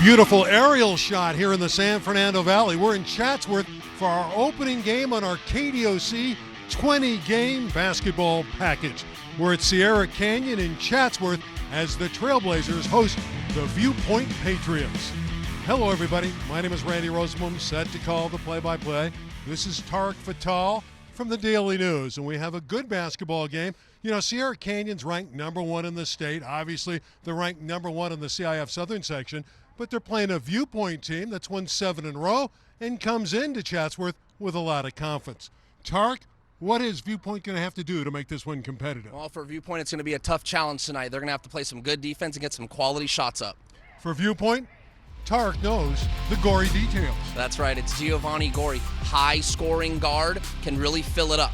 Beautiful aerial shot here in the San Fernando Valley. We're in Chatsworth for our opening game on our KDOC 20-game basketball package. We're at Sierra Canyon in Chatsworth as the Trailblazers host the Viewpoint Patriots. Hello, everybody. My name is Randy Rosenblum, set to call the play-by-play. This is Tarek Fatal from the Daily News, and we have a good basketball game. You know, Sierra Canyon's ranked number one in the state. Obviously, they're ranked number one in the CIF Southern section, but they're playing a Viewpoint team that's won 7 in a row and comes into Chatsworth with a lot of confidence. Tarek, what is Viewpoint going to have to do to make this one competitive? Well, for Viewpoint, it's going to be a tough challenge tonight. They're going to have to play some good defense and get some quality shots up. For Viewpoint, Tarek knows the gory details. That's right. It's Giovanni Gori. High-scoring guard, can really fill it up.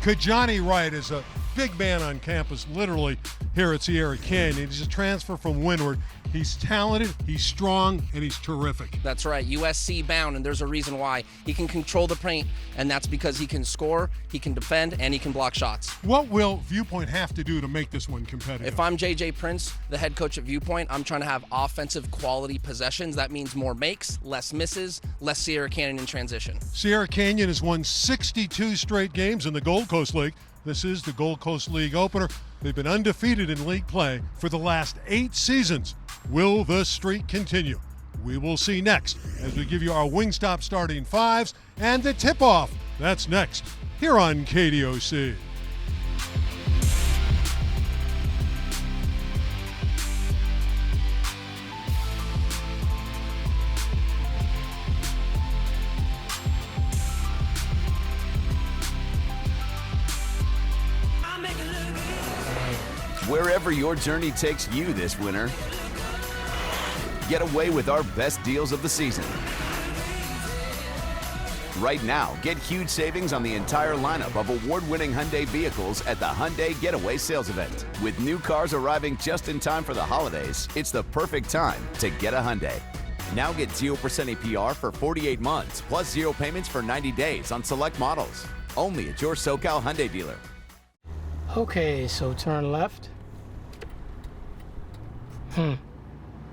Kajani Wright is a big man on campus, literally, here at Sierra Canyon. He's a transfer from Windward. He's talented, he's strong, and he's terrific. That's right. USC bound, and there's a reason why. He can control the paint, and that's because he can score, he can defend, and he can block shots. What will Viewpoint have to do to make this one competitive? If I'm J.J. Prince, the head coach at Viewpoint, I'm trying to have offensive quality possessions. That means more makes, less misses, less Sierra Canyon in transition. Sierra Canyon has won 62 straight games in the Gold Coast League. This is the Gold Coast League opener. They've been undefeated in league play for the last 8 seasons. Will the streak continue? We will see next as we give you our Wingstop starting fives and the tip-off. That's next here on KDOC. Wherever your journey takes you this winter, get away with our best deals of the season. Right now, get huge savings on the entire lineup of award-winning Hyundai vehicles at the Hyundai Getaway Sales Event. With new cars arriving just in time for the holidays, it's the perfect time to get a Hyundai. Now get 0% APR for 48 months, plus 0 payments for 90 days on select models. Only at your SoCal Hyundai dealer. Okay, so turn left.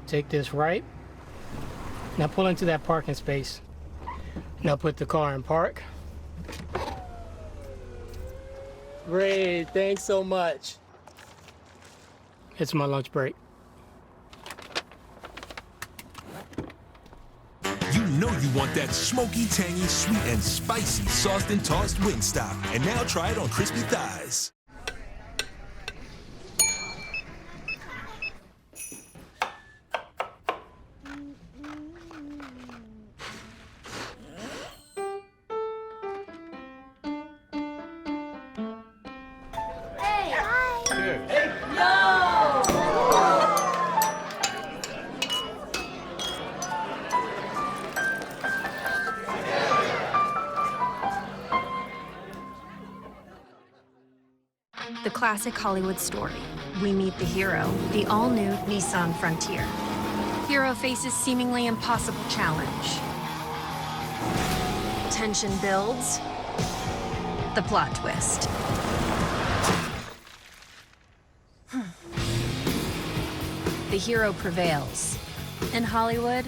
Take this right. Now pull into that parking space. Now put the car in park. Great, thanks so much. It's my lunch break. You know you want that smoky, tangy, sweet, and spicy sauced and tossed Wingstop. And now try it on crispy thighs. The classic Hollywood story. We meet the hero, the all-new Nissan Frontier. Hero faces seemingly impossible challenge. Tension builds. The plot twist. The hero prevails. In Hollywood,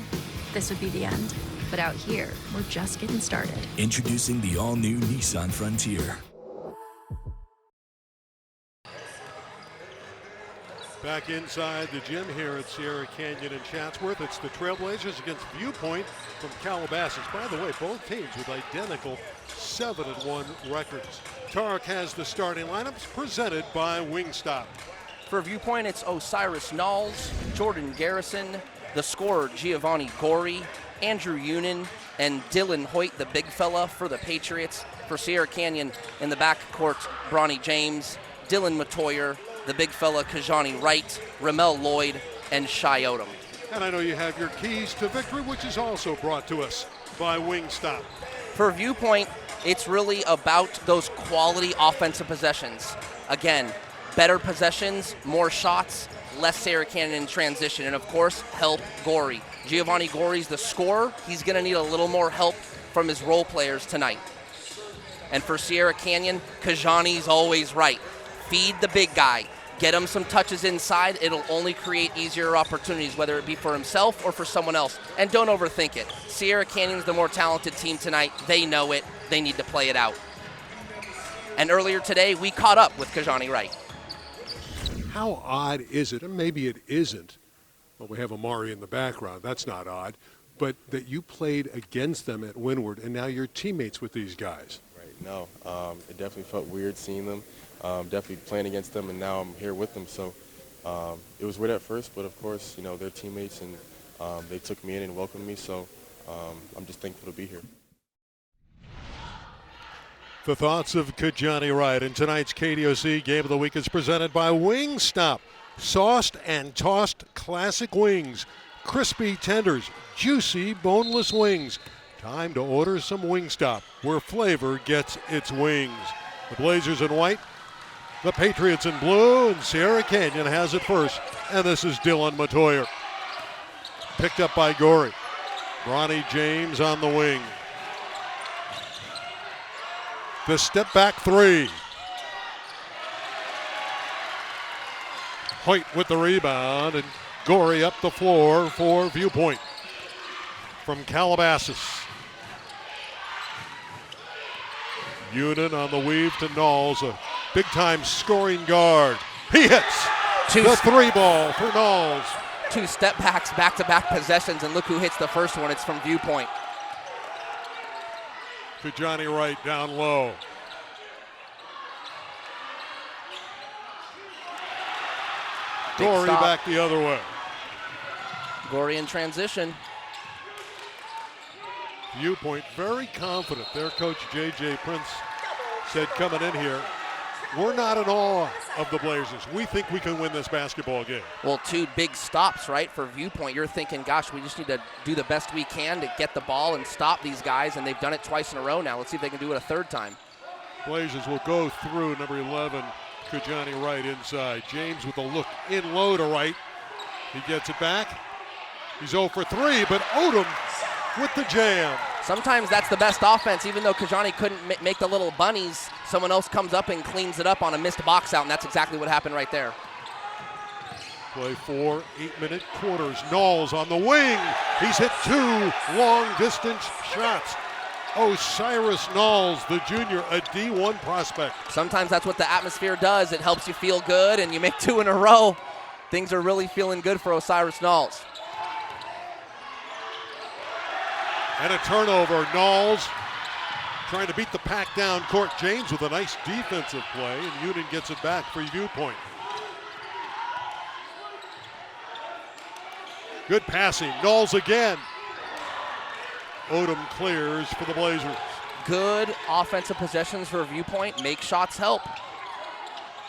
this would be the end. But out here, we're just getting started. Introducing the all-new Nissan Frontier. Back inside the gym here at Sierra Canyon in Chatsworth. It's the Trailblazers against Viewpoint from Calabasas. By the way, both teams with identical 7-1 records. Tarek has the starting lineups presented by Wingstop. For Viewpoint, it's Osiris Knowles, Jordan Garrison, the scorer Giovanni Gori, Andrew Unin, and Dylan Hoyt, the big fella for the Patriots. For Sierra Canyon, in the backcourt, Bronny James, Dylan Matoyer, the big fella Kajani Wright, Ramel Lloyd, and Shai Odom. And I know you have your keys to victory, which is also brought to us by Wingstop. For Viewpoint, it's really about those quality offensive possessions. Again, better possessions, more shots, less Sierra Canyon in transition, and of course, help Gori. Giovanni Gori's the scorer. He's going to need a little more help from his role players tonight. And for Sierra Canyon, Kajani's always right. Feed the big guy. get him some touches inside. It'll only create easier opportunities, whether it be for himself or for someone else. And don't overthink it. Sierra Canyon's the more talented team tonight. They know it. They need to play it out. And earlier today, we caught up with Kajani Wright. How odd is it, and maybe it isn't, well, we have Amari in the background, that's not odd, but that you played against them at Windward and now you're teammates with these guys? Right, no, it definitely felt weird seeing them, definitely playing against them, and now I'm here with them. So it was weird at first, but of course, you know, they're teammates, and they took me in and welcomed me, so I'm just thankful to be here. The thoughts of Kajani Wright in tonight's KDOC Game of the Week is presented by Wingstop. Sauced and tossed classic wings, crispy tenders, juicy boneless wings. Time to order some Wingstop, where flavor gets its wings. The Blazers in white, the Patriots in blue, and Sierra Canyon has it first. And this is Dylan Matoyer. Picked up by Gorey. Ronnie James on the wing. The step back three. Hoyt with the rebound, and Gorey up the floor for Viewpoint from Calabasas. Unin on the weave to Knowles, a big-time scoring guard. He hits the three ball for Knowles. 2 step backs, back-to-back possessions, and look who hits the first one. It's from Viewpoint. Kajani Wright down low. Gorey back the other way. Gorey in transition. Viewpoint very confident. Their coach, J.J. Prince, said coming in here, we're not in awe of the Blazers. We think we can win this basketball game. Well, 2 big stops, right, for Viewpoint. You're thinking, gosh, we just need to do the best we can to get the ball and stop these guys, and they've done it twice in a row now. Let's see if they can do it a third time. Blazers will go through number 11, Kajani Wright inside. James with a look in low to Wright. He gets it back. He's 0 for 3, but Odom with the jam. Sometimes that's the best offense. Even though Kajani couldn't make the little bunnies, someone else comes up and cleans it up on a missed box out, and that's exactly what happened right there. Play 4 8-minute quarters. Knowles on the wing. He's hit 2 long-distance shots. Osiris Knowles, the junior, a D1 prospect. Sometimes that's what the atmosphere does. It helps you feel good, and you make 2 in a row. Things are really feeling good for Osiris Knowles. And a turnover. Knowles trying to beat the pack down court. James with a nice defensive play, and Unin gets it back for Viewpoint. Good passing. Knowles again. Odom clears for the Blazers. Good offensive possessions for Viewpoint. Make shots help.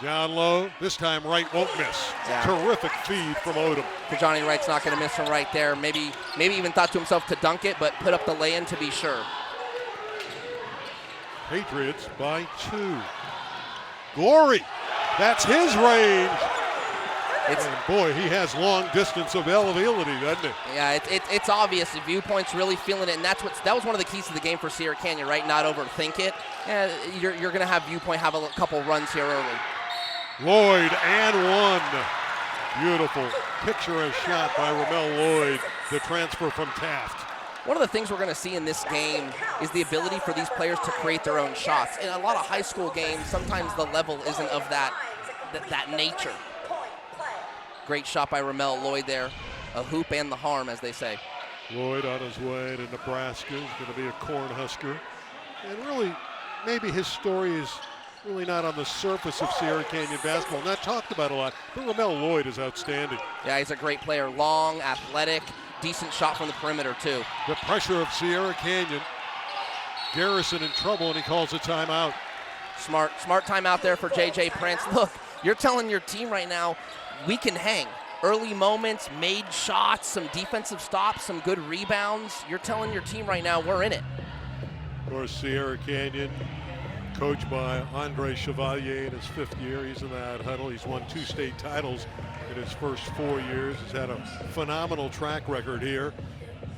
Down low. This time Wright won't miss. Yeah. Terrific feed from Odom. Kajani Wright's not going to miss from right there. Maybe even thought to himself to dunk it, but put up the lay-in to be sure. Patriots by 2. Gorey. That's his range. And boy, he has long distance availability, doesn't he? Yeah, it's obvious. The Viewpoint's really feeling it, and that was one of the keys to the game for Sierra Canyon, right? Not overthink it. Yeah, you're going to have Viewpoint have a couple runs here early. Lloyd and 1. Beautiful. Picturesque shot by Ramel Lloyd, the transfer from Taft. One of the things we're going to see in this game is the ability for these players to create their own shots. In a lot of high school games, sometimes the level isn't of that nature. Great shot by Ramel Lloyd there. A hoop and the harm, as they say. Lloyd on his way to Nebraska. He's going to be a Cornhusker. And really, maybe his story is really not on the surface of Sierra Canyon basketball. Not talked about a lot, but Ramel Lloyd is outstanding. Yeah, he's a great player. Long, athletic, decent shot from the perimeter, too. The pressure of Sierra Canyon. Garrison in trouble, and he calls a timeout. Smart timeout there for J.J. Prince. Look, you're telling your team right now, we can hang. Early moments, made shots, some defensive stops, some good rebounds. You're telling your team right now, we're in it. Of course, Sierra Canyon, coached by Andre Chevalier in his 5th year. He's in that huddle. He's won 2 state titles in his first 4 years. He's had a phenomenal track record here.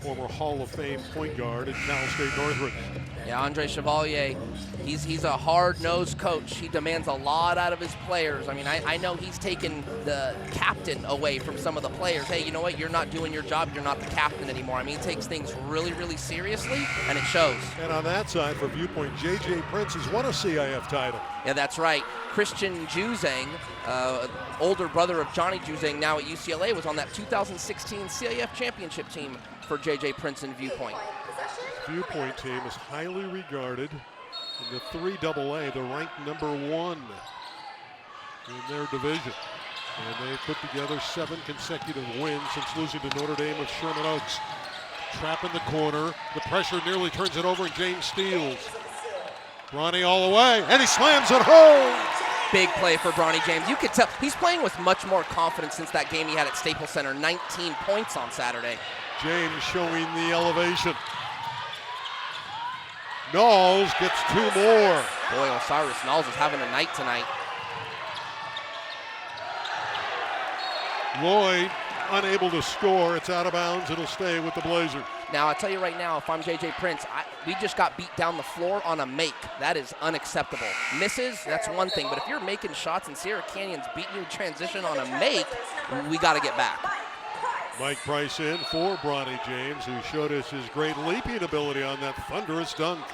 Former Hall of Fame point guard at Cal State Northridge. Yeah, Andre Chevalier, he's a hard-nosed coach. He demands a lot out of his players. I mean, I know he's taken the captain away from some of the players. Hey, you know what? You're not doing your job. You're not the captain anymore. I mean, he takes things really, really seriously, and it shows. And on that side, for Viewpoint, J.J. Prince has won a CIF title. Yeah, that's right. Christian Juzang, older brother of Johnny Juzang, now at UCLA, was on that 2016 CIF championship team for J.J. Prince and Viewpoint. Viewpoint team is highly regarded in the 3AA. They're ranked #1 in their division. And they've put together 7 consecutive wins since losing to Notre Dame of Sherman Oaks. Trap in the corner. The pressure nearly turns it over, and James steals. Bronny all the way, and he slams it home. Big play for Bronny James. You could tell he's playing with much more confidence since that game he had at Staples Center. 19 points on Saturday. James showing the elevation. Knowles gets 2 more. Boy, Osiris Knowles is having a night tonight. Lloyd unable to score. It's out of bounds. It'll stay with the Blazers. Now, I'll tell you right now, if I'm J.J. Prince, we just got beat down the floor on a make. That is unacceptable. Misses, that's one thing. But if you're making shots and Sierra Canyon's beating you in transition on a make, we got to get back. Mike Price in for Bronny James, who showed us his great leaping ability on that thunderous dunk.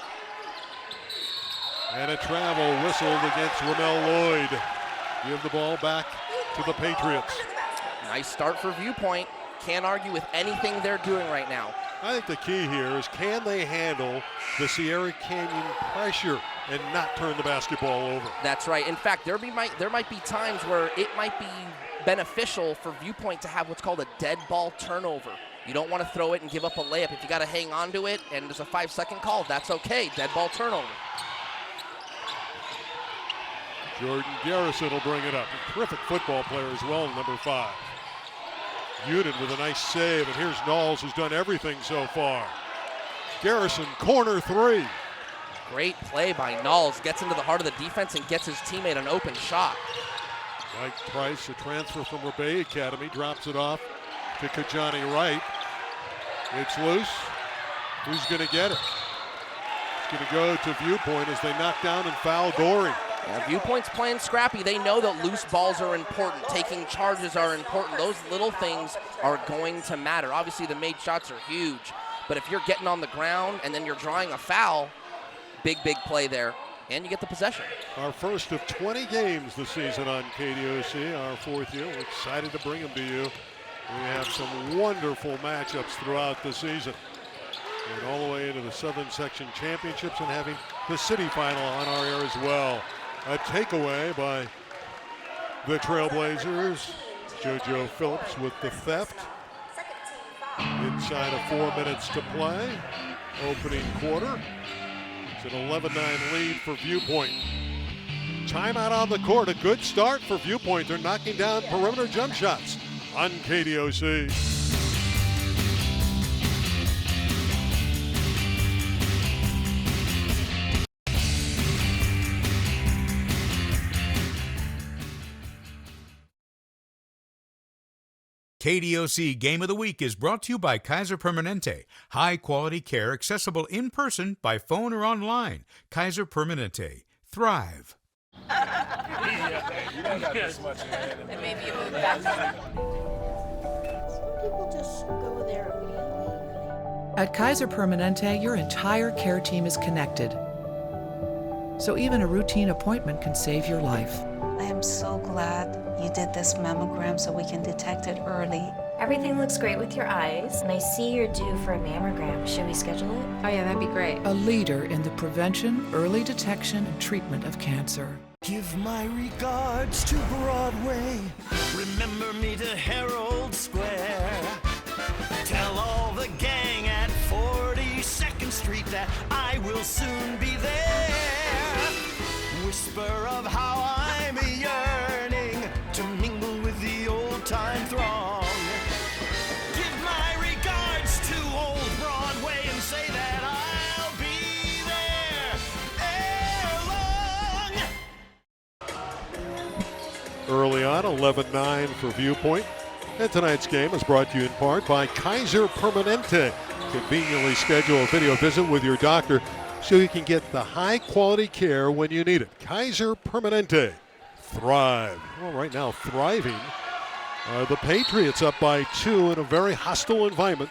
And a travel whistled against Ramel Lloyd. Give the ball back to the Patriots. Nice start for Viewpoint. Can't argue with anything they're doing right now. I think the key here is, can they handle the Sierra Canyon pressure and not turn the basketball over? That's right. In fact, there might be times where it might be beneficial for Viewpoint to have what's called a dead ball turnover. You don't want to throw it and give up a layup. If you got to hang on to it and there's a 5-second call, that's okay. Dead ball turnover. Jordan Garrison will bring it up. A terrific football player as well, number 5. Unin with a nice save, and here's Knowles, who's done everything so far. Garrison, corner 3. Great play by Knowles. Gets into the heart of the defense and gets his teammate an open shot. Mike Price, a transfer from Rebay Academy, drops it off to Kajani Wright. It's loose. Who's going to get it? It's going to go to Viewpoint as they knock down and foul Gorey. Yeah, Viewpoint's playing scrappy. They know that loose balls are important. Taking charges are important. Those little things are going to matter. Obviously, the made shots are huge. But if you're getting on the ground and then you're drawing a foul, big play there. And you get the possession. Our first of 20 games this season on KDOC, our 4th year. We're excited to bring them to you. We have some wonderful matchups throughout the season. And all the way into the Southern Section Championships and having the city final on our air as well. A takeaway by the Trailblazers. JoJo Phillips with the theft. Inside of 4 minutes to play. Opening quarter. It's an 11-9 lead for Viewpoint. Timeout on the court. A good start for Viewpoint. They're knocking down perimeter jump shots on KDOC. KDOC Game of the Week is brought to you by Kaiser Permanente. High quality care accessible in person, by phone, or online. Kaiser Permanente. Thrive. You don't got this much, man. And maybe you move back. Some people just go there immediately. At Kaiser Permanente, your entire care team is connected. So even a routine appointment can save your life. I am so glad you did this mammogram so we can detect it early. Everything looks great with your eyes, and I see you're due for a mammogram. Should we schedule it? Oh yeah, that'd be great. A leader in the prevention, early detection, and treatment of cancer. Give my regards to Broadway. Remember me to Herald Square. Tell all the gang at 42nd Street that I will soon be there. Whisper of how I'm yearning to mingle with the old-time throng. Give my regards to old Broadway and say that I'll be there ere long. Early on, 11-9 for Viewpoint. And tonight's game is brought to you in part by Kaiser Permanente. Conveniently schedule a video visit with your doctor so you can get the high-quality care when you need it. Kaiser Permanente. Thrive. Well, right now, thriving. The Patriots up by 2 in a very hostile environment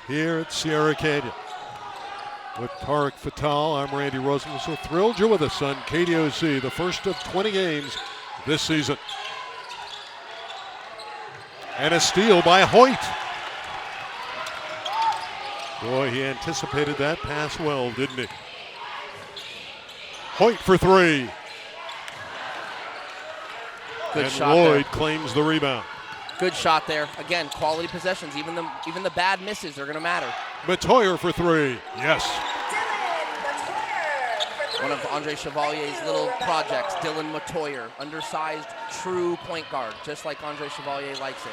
here at Sierra Canyon. With Tariq Fatal, I'm Randy Rosen. So thrilled you're with us on KDOC, the first of 20 games this season. And a steal by Hoyt. Boy, he anticipated that pass well, didn't he? Hoyt for 3. Good and shot Lloyd there. claims the rebound. Good shot there. Again, quality possessions. Even the bad misses are going to matter. Matoyer for 3. Yes. One of Andre Chevalier's little projects, Dylan Matoyer, undersized, true point guard, just like Andre Chevalier likes it.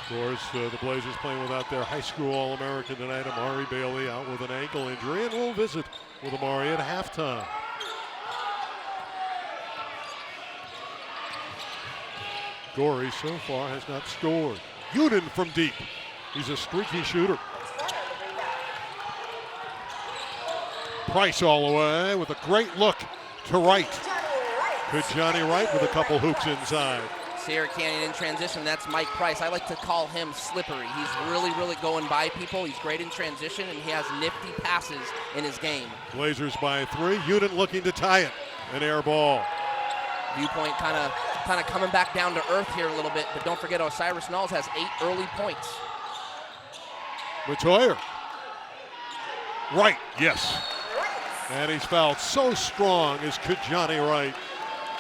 Of course, the Blazers playing without their high school All-American tonight, Amari Bailey, out with an ankle injury, and we'll visit with Amari at halftime. Gorey so far has not scored. Uden from deep. He's a streaky shooter. Price all the way with a great look to Wright. Good Johnny Wright with a couple hoops inside. Sierra Canyon in transition, that's Mike Price. I like to call him slippery. He's really, really going by people. He's great in transition, and he has nifty passes in his game. Blazers by 3. Uden looking to tie it. An air ball. Viewpoint kind of coming back down to earth here a little bit, but don't forget Osiris Knowles has 8 early points. Matoyer. Right, yes. And he's fouled so strong is Kajani Wright.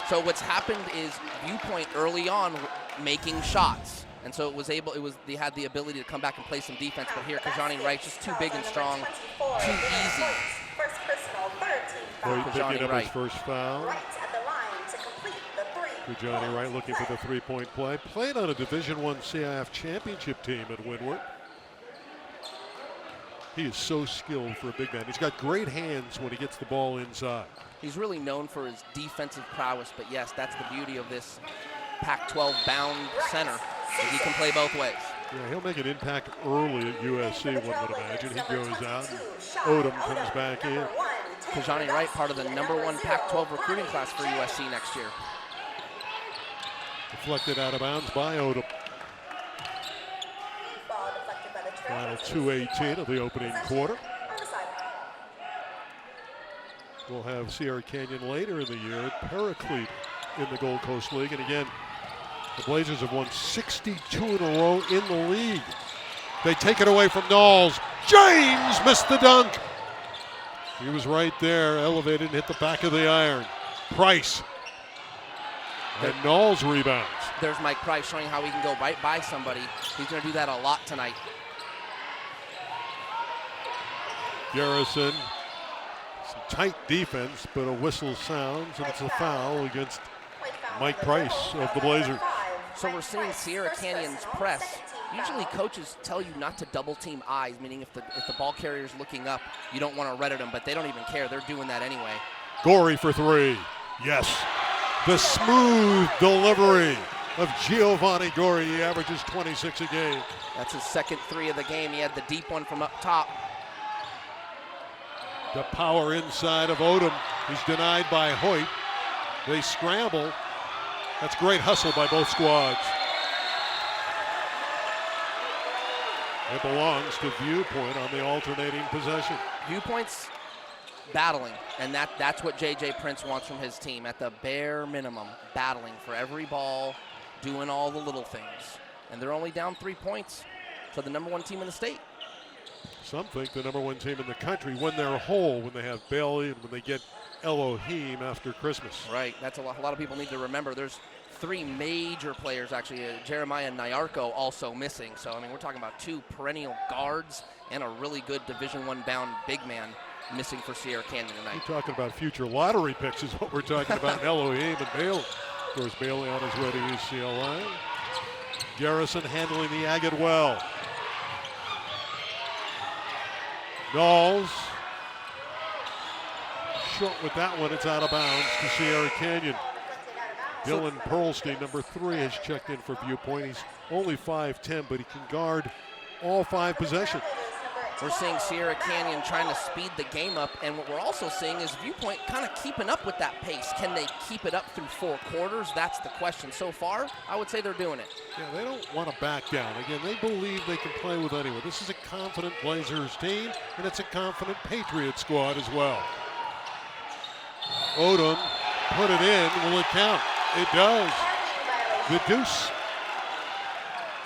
So what's happened is Viewpoint early on making shots. And so they had the ability to come back and play some defense, but here Kajani Wright just too big and strong, too easy. Wright picking up Wright. his first foul. Kajani Wright looking for the three-point play. Played on a Division I CIF championship team at Windward. He is so skilled for a big man. He's got great hands when he gets the ball inside. He's really known for his defensive prowess, but yes, that's the beauty of this Pac-12 bound center. He can play both ways. Yeah, he'll make an impact early at USC, one would imagine. He goes out, and Odom comes back in. Kajani Wright, part of the #1 Pac-12 recruiting class for USC next year. Deflected out of bounds by Odom. Final 2:18 of the opening quarter. We'll have Sierra Canyon later in the year at Paraclete in the Gold Coast League. And again, the Blazers have won 62 in a row in the league. They take it away from Knowles. James missed the dunk. He was right there, elevated and hit the back of the iron. Price. And Knowles rebounds. There's Mike Price showing how he can go right by somebody. He's going to do that a lot tonight. Garrison, some tight defense, but a whistle sounds, and it's a foul against Mike Price of the Blazers. So we're seeing Sierra Canyon's press. Usually coaches tell you not to double team eyes, meaning if the ball carrier's looking up, you don't want to Reddit them, but they don't even care. They're doing that anyway. Gorey for 3. Yes. The smooth delivery of Giovanni Gorey. He averages 26 a game. That's his second 3 of the game. He had the deep one from up top. The power inside of Odom. He's denied by Hoyt. They scramble. That's great hustle by both squads. It belongs to Viewpoint on the alternating possession. Viewpoint's battling, and that's what J.J. Prince wants from his team at the bare minimum. Battling for every ball, doing all the little things. And they're only down 3 points to the #1 team in the state. Some think the #1 team in the country when they're whole, when they have Bailey and when they get Elohim after Christmas. Right, that's a lot of people need to remember. There's 3 major players, actually. Jeremiah Nyarko also missing. So, I mean, we're talking about 2 perennial guards and a really good Division I bound big man missing for Sierra Canyon tonight. We're talking about future lottery picks is what we're talking about. Elohim and Bailey. Of course, Bailey on his way to UCLA. Garrison handling the agate well. Knowles short with that one. It's out of bounds to Sierra Canyon. Dylan Pearlstein, number 3, has checked in for Viewpoint. He's only 5'10", but he can guard all 5 possessions. We're seeing Sierra Canyon trying to speed the game up, and what we're also seeing is Viewpoint kind of keeping up with that pace. Can they keep it up through 4 quarters? That's the question. So far, I would say they're doing it. Yeah, they don't want to back down. Again, they believe they can play with anyone. This is a confident Blazers team, and it's a confident Patriot squad as well. Odom put it in. Will it count? It does. The deuce.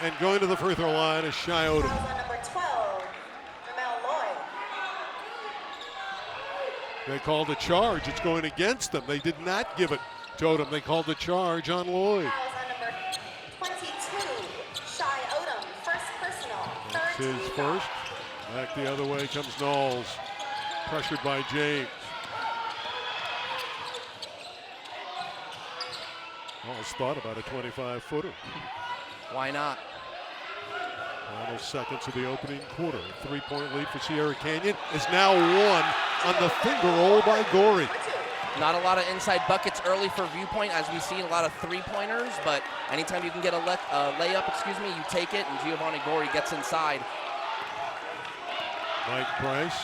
And going to the free throw line is Shai Odom. They called a charge. It's going against them. They did not give it to Odom. They called the charge on Lloyd. Number 22, Shai Odom, first personal. That's his first. Back the other way comes Knowles. Pressured by James. Knowles thought about a 25-footer. Why not? Final seconds of the opening quarter. A 3-point lead for Sierra Canyon is now won on the finger roll by Gorey. Not a lot of inside buckets early for Viewpoint, as we've seen a lot of 3-pointers, but anytime you can get a layup, you take it, and Giovanni Gorey gets inside. Mike Price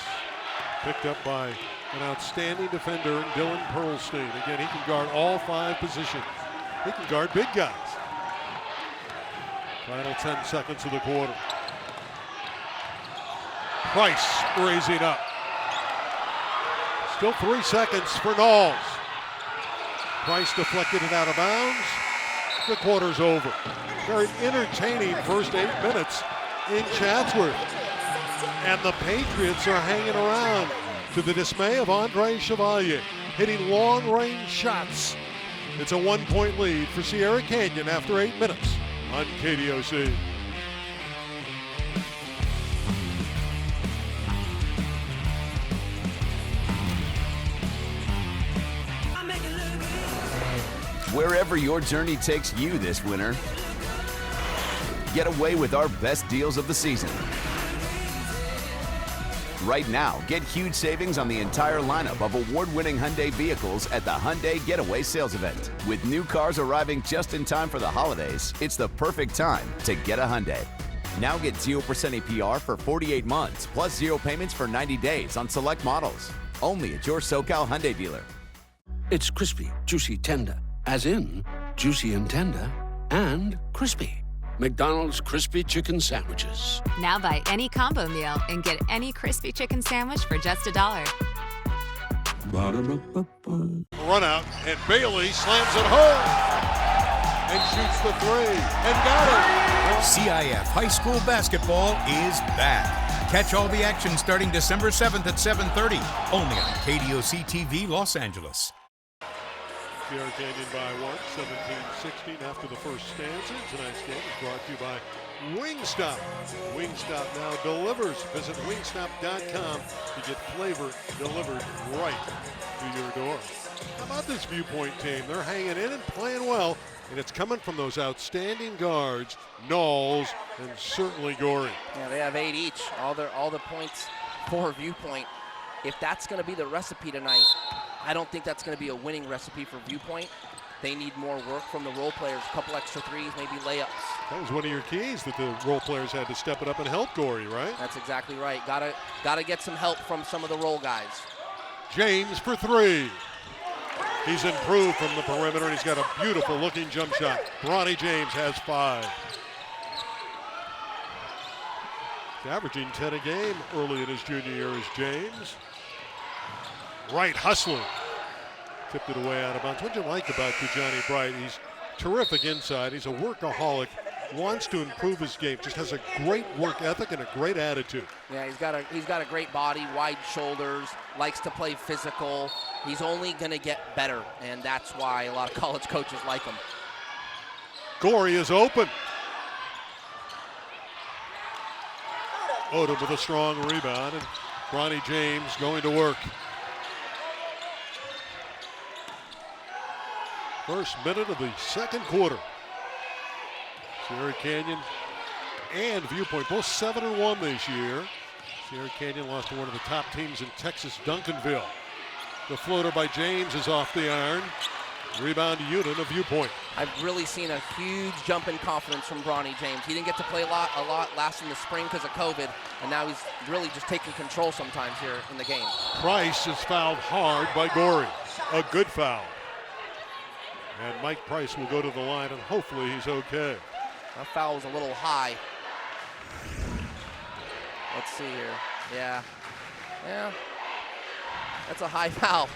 picked up by an outstanding defender, Dylan Pearlstein. Again, he can guard all 5 positions. He can guard big guys. Final 10 seconds of the quarter. Price raising up. Still 3 seconds for Knowles. Price deflected it out of bounds. The quarter's over. Very entertaining first 8 minutes in Chatsworth. And the Patriots are hanging around to the dismay of Andre Chevalier, hitting long-range shots. It's a 1-point lead for Sierra Canyon after 8 minutes on KDOC. Wherever your journey takes you this winter, get away with our best deals of the season. Right now, get huge savings on the entire lineup of award-winning Hyundai vehicles at the Hyundai Getaway Sales Event. With new cars arriving just in time for the holidays, it's the perfect time to get a Hyundai. Now get 0% APR for 48 months, plus 0 payments for 90 days on select models. Only at your SoCal Hyundai dealer. It's crispy, juicy, tender. As in, juicy and tender, and crispy. McDonald's Crispy Chicken Sandwiches. Now buy any combo meal and get any crispy chicken sandwich for just $1. Run out, and Bailey slams it home and shoots the 3 and got it. CIF High School basketball is back. Catch all the action starting December 7th at 7:30, only on KDOC TV Los Angeles. Sierra Canyon by 1, 17-16 after the first stanza. Tonight's game is brought to you by Wingstop. Wingstop now delivers. Visit wingstop.com to get flavor delivered right to your door. How about this Viewpoint team? They're hanging in and playing well, and it's coming from those outstanding guards, Knowles and certainly Gorey. Yeah, they have 8 each. All the points for Viewpoint. If that's going to be the recipe tonight, I don't think that's going to be a winning recipe for Viewpoint. They need more work from the role players, a couple extra threes, maybe layups. That was one of your keys, that the role players had to step it up and help Gorey, right? That's exactly right. Gotta get some help from some of the role guys. James for 3. He's improved from the perimeter, and he's got a beautiful looking jump shot. Bronny James has 5. He's averaging 10 a game early in his junior year as James. Wright hustling. Tipped it away out of bounds. What do you like about Johnny Bright? He's terrific inside. He's a workaholic. Wants to improve his game. Just has a great work ethic and a great attitude. Yeah, he's got a great body, wide shoulders, likes to play physical. He's only going to get better, and that's why a lot of college coaches like him. Gorey is open. Odom with a strong rebound, and Bronny James going to work. First minute of the second quarter. Sierra Canyon and Viewpoint, both 7-1 this year. Sierra Canyon lost to one of the top teams in Texas, Duncanville. The floater by James is off the iron. Rebound to Union of Viewpoint. I've really seen a huge jump in confidence from Bronny James. He didn't get to play a lot last in the spring because of COVID, and now he's really just taking control sometimes here in the game. Price is fouled hard by Gorey. A good foul. And Mike Price will go to the line, and hopefully he's okay. That foul was a little high. Let's see here. Yeah. That's a high foul.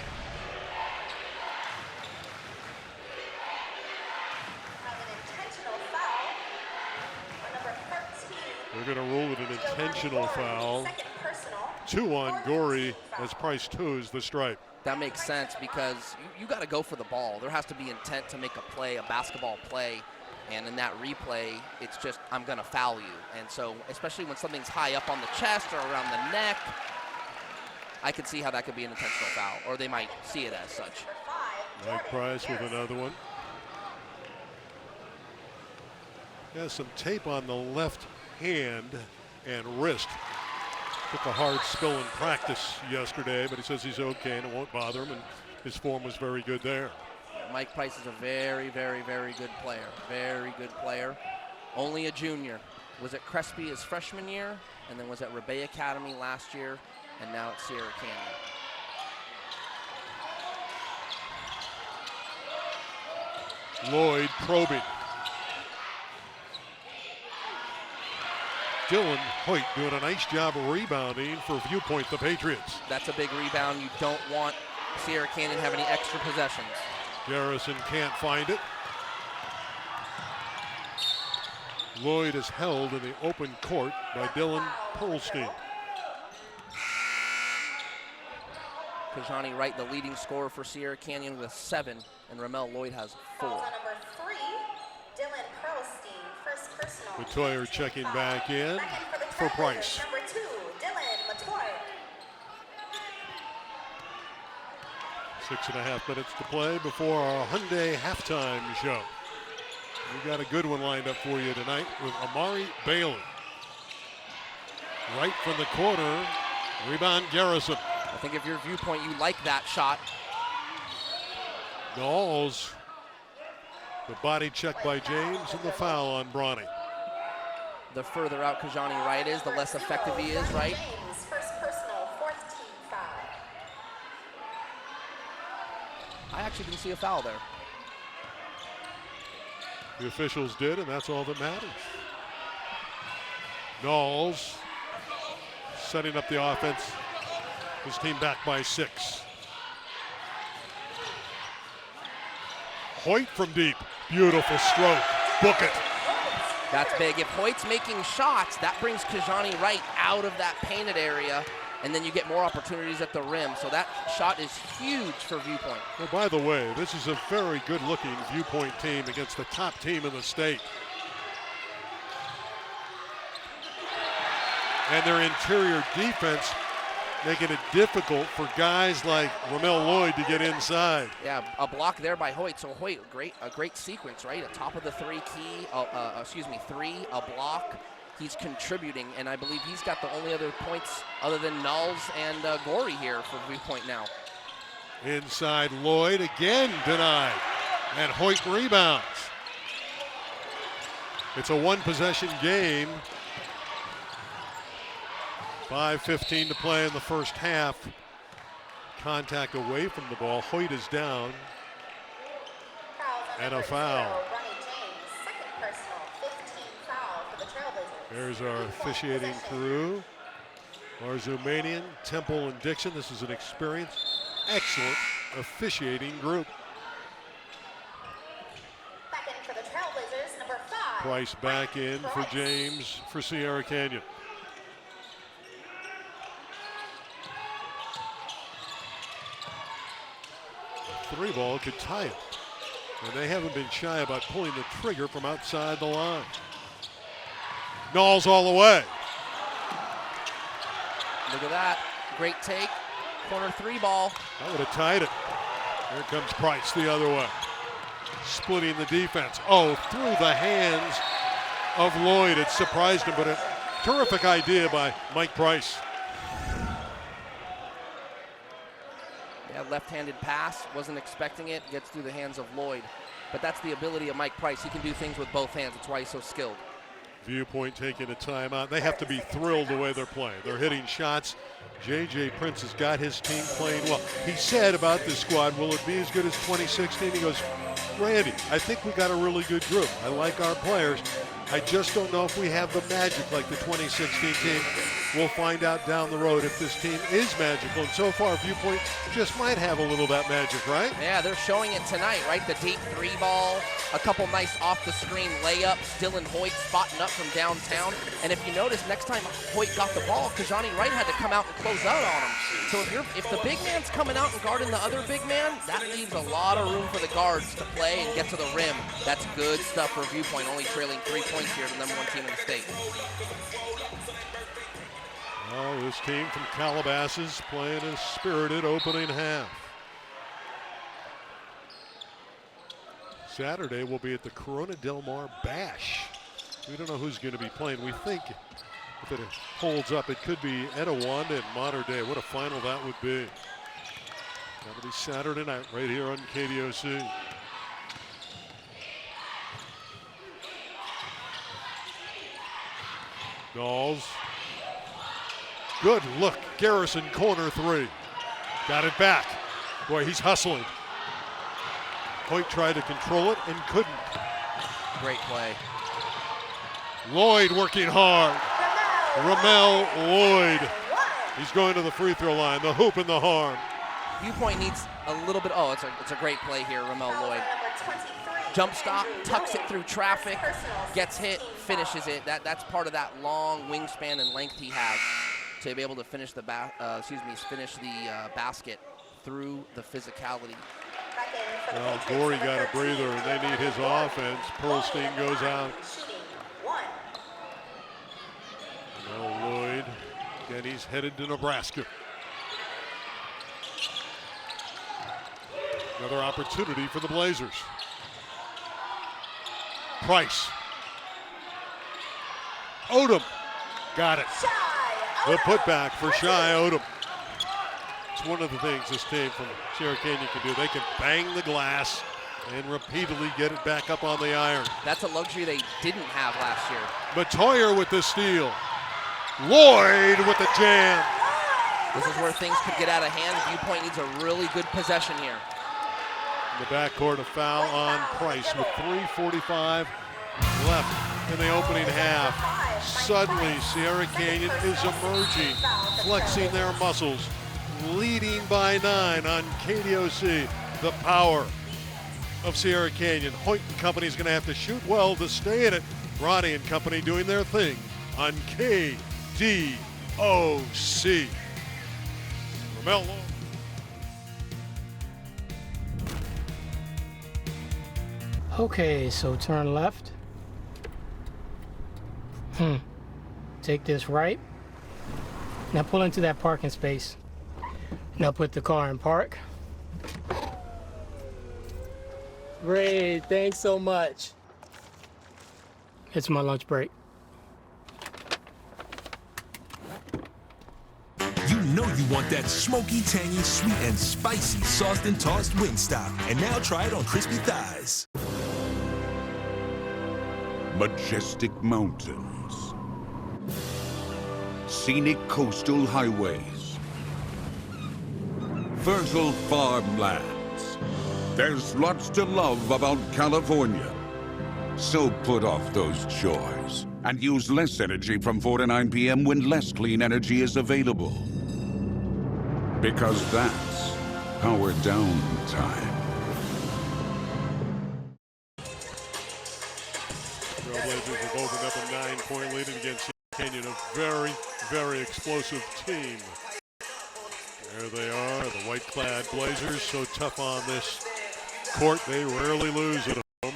They're going to rule it an intentional foul. 2 on Gorey as Price toes the stripe. That makes sense because you got to go for the ball. There has to be intent to make a play, a basketball play. And in that replay, it's just, I'm going to foul you. And so, especially when something's high up on the chest or around the neck, I could see how that could be an intentional foul, or they might see it as such. Mike Price with another one. Has some tape on the left hand and wrist. Took a hard spill in practice yesterday, but he says he's okay and it won't bother him, and his form was very good there. Mike Price is a very, very, very good player. Very good player. Only a junior. Was at Crespi his freshman year, and then was at Rebay Academy last year, and now at Sierra Canyon. Lloyd probing. Dylan Hoyt doing a nice job of rebounding for Viewpoint, the Patriots. That's a big rebound. You don't want Sierra Canyon to have any extra possessions. Garrison can't find it. Lloyd is held in the open court by Dylan Pearlstein. Kajani Wright, the leading scorer for Sierra Canyon with 7, and Ramel Lloyd has 4. Number 3, Dylan Pearlstein, first personal. Matoyer checking back in for Price. Number 2, Dylan Matoyer. 6.5 minutes to play before our Hyundai halftime show. We got a good one lined up for you tonight with Amari Bailey. Right from the corner, rebound Garrison. I think if you're Viewpoint, you like that shot. Knowles, the body check by James, and the foul on Bronny. The further out Kajani Wright is, the less effective he is, right? James, first personal, 4th team foul. I actually didn't see a foul there. The officials did, and that's all that matters. Knowles setting up the offense. His team back by 6. Hoyt from deep. Beautiful stroke. Book it. That's big. If Hoyt's making shots, that brings Kajani Wright out of that painted area, and then you get more opportunities at the rim. So that shot is huge for Viewpoint. Well, by the way, this is a very good-looking Viewpoint team against the top team in the state. And their interior defense making it difficult for guys like Ramel Lloyd to get inside. Yeah, a block there by Hoyt. So Hoyt, a great sequence, right? At top of the 3 key, 3, a block. He's contributing, and I believe he's got the only other points other than Knowles and Gorey here for Viewpoint now. Inside Lloyd again denied, and Hoyt rebounds. It's a 1-possession game. 5:15 to play in the first half. Contact away from the ball. Hoyt is down. And a foul. There's our officiating crew. Marzumanian, Temple, and Dixon. This is an experienced, excellent officiating group. Back in for the Trailblazers, number 5. Price back in for James for Sierra Canyon. Three ball could tie it. And they haven't been shy about pulling the trigger from outside the line. Knowles all the way. Look at that. Great take. Corner 3 ball. That would have tied it. Here comes Price the other way. Splitting the defense. Oh, through the hands of Lloyd. It surprised him, but a terrific idea by Mike Price. Yeah, left-handed pass, wasn't expecting it, gets through the hands of Lloyd. But that's the ability of Mike Price. He can do things with both hands. That's why he's so skilled. Viewpoint taking a timeout. They have to be thrilled the way they're playing. They're hitting shots. J.J. Prince has got his team playing well. He said about this squad, will it be as good as 2016? He goes, Randy, I think we got a really good group. I like our players. I just don't know if we have the magic like the 2016 team. We'll find out down the road if this team is magical. And so far, Viewpoint just might have a little of that magic, right? Yeah, they're showing it tonight, right? The deep three ball, a couple nice off-the-screen layups, Dylan Hoyt spotting up from downtown. And if you notice, next time Hoyt got the ball, Kajani Wright had to come out and close out on him. So if the big man's coming out and guarding the other big man, that leaves a lot of room for the guards to play and get to the rim. That's good stuff for Viewpoint, only trailing 3 points here, the #1 team in the state. Oh, this team from Calabasas playing a spirited opening half. Saturday we'll be at the Corona Del Mar Bash. We don't know who's going to be playing. We think if it holds up, it could be Etowanda and Mater Dei. What a final that would be. That'll be Saturday night right here on KDOC. Dolls. Good look. Garrison corner three. Got it back. Boy, he's hustling. Hoyt tried to control it and couldn't. Great play. Lloyd working hard. Ramel Lloyd. He's going to the free throw line. The hoop and the harm. Viewpoint needs a little bit. Oh, it's a great play here, Ramel Lloyd. Jump stop, tucks it through traffic, gets hit, finishes it. That's part of that long wingspan and length he has to be able to finish the basket through the physicality. Well, Gorey got a breather, and they need his offense. Pearlstein goes out. Now Lloyd, again, he's headed to Nebraska. Another opportunity for the Blazers. Price. Odom. Got it. The putback for Shy Odom. It's one of the things this team from Sierra Canyon can do. They can bang the glass and repeatedly get it back up on the iron. That's a luxury they didn't have last year. Matoyer with the steal. Lloyd with the jam. This is where things could get out of hand. Viewpoint needs a really good possession here. In the backcourt, a foul on Price with 3:45 left in the opening half. Suddenly, Sierra Canyon is emerging, flexing their muscles, leading by 9 on KDOC. The power of Sierra Canyon. Hoyt and Company is going to have to shoot well to stay in it. Ronnie and Company doing their thing on KDOC. Ramel Lloyd. Okay, so turn left. Take this right. Now pull into that parking space. Now put the car in park. Great, thanks so much. It's my lunch break. You know you want that smoky, tangy, sweet, and spicy sauced and tossed Wingstop. And now try it on crispy thighs. Majestic mountains, scenic coastal highways, fertile farmlands. There's lots to love about California. So put off those chores and use less energy from 4 to 9 p.m. when less clean energy is available. Because that's power down time. Trailblazers have opened up a 9-point lead against Canyon, a very, very explosive team. There they are, the white-clad Blazers, so tough on this court. They rarely lose at home.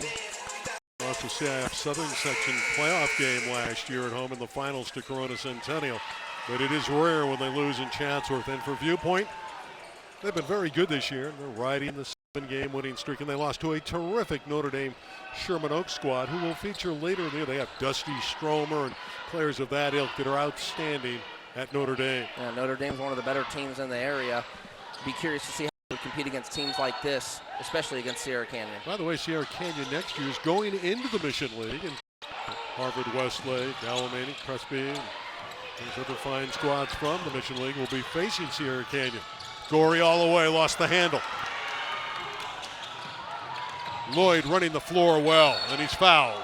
Lost the CIF Southern Section playoff game last year at home in the finals to Corona Centennial. But it is rare when they lose in Chatsworth. And for Viewpoint, they've been very good this year. They're riding the 7-game winning streak, and they lost to a terrific Notre Dame Sherman Oaks squad who will feature later in the year. They have Dusty Stromer and players of that ilk that are outstanding at Notre Dame. Yeah, Notre Dame's one of the better teams in the area. Be curious to see how compete against teams like this, especially against Sierra Canyon. By the way, Sierra Canyon next year is going into the Mission League, and Harvard, Westlake, Alamany, Crespi, and those other fine squads from the Mission League will be facing Sierra Canyon. Gorey all the way, lost the handle. Lloyd running the floor well, and he's fouled.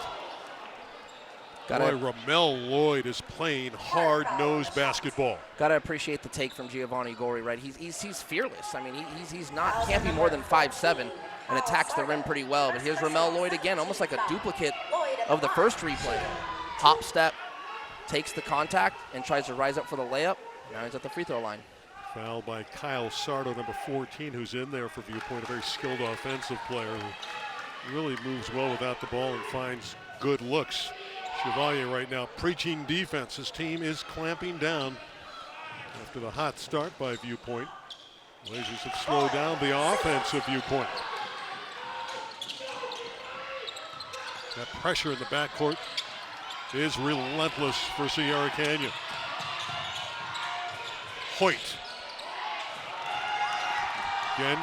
Boy, Ramel Lloyd is playing hard-nosed basketball. Got to appreciate the take from Giovanni Gorey, right? He's fearless. I mean, he's not, can't be more than 5'7", and attacks the rim pretty well. But here's Ramel Lloyd again, almost like a duplicate of the first replay. Hop step, takes the contact, and tries to rise up for the layup. Now he's at the free throw line. Foul by Kyle Sardo, number 14, who's in there for Viewpoint, a very skilled offensive player who really moves well without the ball and finds good looks. Chevalier right now preaching defense. His team is clamping down after the hot start by Viewpoint. Blazers have slowed down the offense of Viewpoint. That pressure in the backcourt is relentless for Sierra Canyon. Hoyt. Again,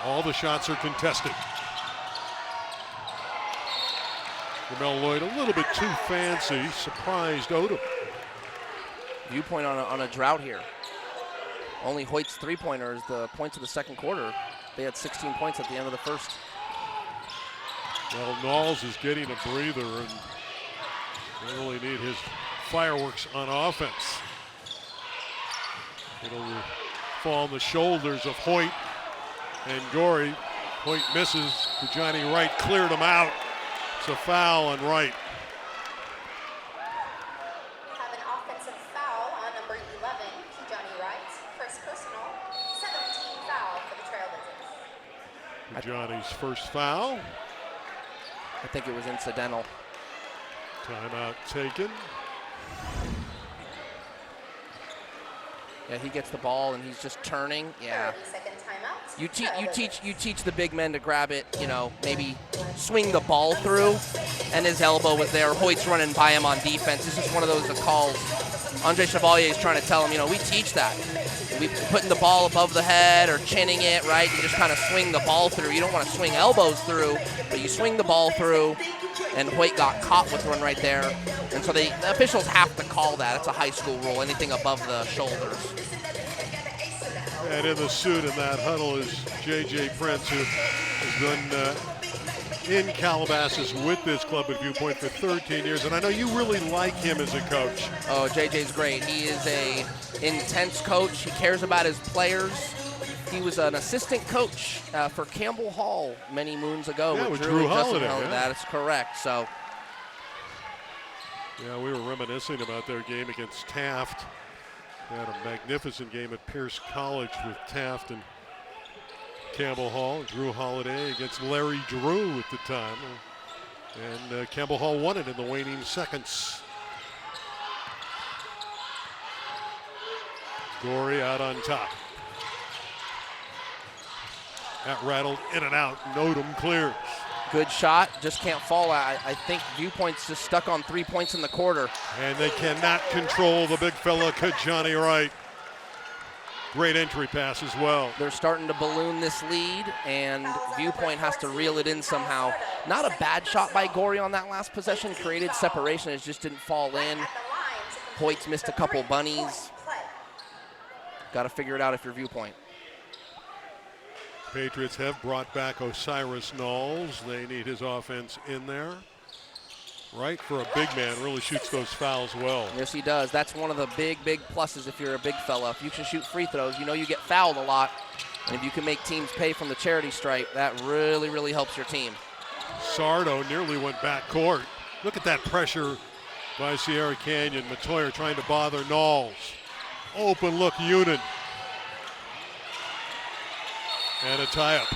all the shots are contested. Ramel Lloyd a little bit too fancy, surprised Odom. Viewpoint on a drought here. Only Hoyt's three-pointers, the points of the second quarter. They had 16 points at the end of the first. Well, Knowles is getting a breather, and they really need his fireworks on offense. It'll fall on the shoulders of Hoyt and Gorey. Hoyt misses. Johnny Wright cleared him out. It's a foul on Wright. We have an offensive foul on number 11, Johnny Wright. First personal, 17 foul for the Trailblazers. Johnny's first foul. I think it was incidental. Timeout taken. Yeah, he gets the ball and he's just turning. Yeah. 30-second timeout. You teach the big men to grab it, you know, maybe swing the ball through, and his elbow was there. Hoyt's running by him on defense. It's just one of those calls. Andre Chevalier is trying to tell him, you know, we teach that. We putting the ball above the head or chinning it, right? You just kind of swing the ball through. You don't want to swing elbows through, but you swing the ball through, and Hoyt got caught with one right there. And so the officials have to call that. It's a high school rule, anything above the shoulders. And in the suit in that huddle is J.J. Prince, who has been in Calabasas with this club at Viewpoint for 13 years. And I know you really like him as a coach. Oh, J.J.'s great. He is a intense coach. He cares about his players. He was an assistant coach for Campbell Hall many moons ago. Yeah, with Drew Holiday. Yeah. That is correct. So, yeah, we were reminiscing about their game against Taft. They had a magnificent game at Pierce College with Taft and Campbell Hall. Drew Holiday against Larry Drew at the time. And Campbell Hall won it in the waning seconds. Gorey out on top. That rattled in and out. Odom clears. Good shot, just can't fall. I think Viewpoint's just stuck on 3 points in the quarter. And they cannot control the big fella, Johnny Wright. Great entry pass as well. They're starting to balloon this lead, and Viewpoint has to reel it in somehow. Not a bad shot by Gorey on that last possession. Created separation, it just didn't fall in. Hoyt's missed a couple bunnies. Got to figure it out if you're Viewpoint. Patriots have brought back Osiris Knowles. They need his offense in there. Wright, for a big man, really shoots those fouls well. Yes, he does. That's one of the big pluses if you're a big fella. If you can shoot free throws, you know you get fouled a lot. And if you can make teams pay from the charity stripe, that really helps your team. Sardo nearly went back court. Look at that pressure by Sierra Canyon. Matoyer trying to bother Knowles. Open look, Unin. And a tie-up.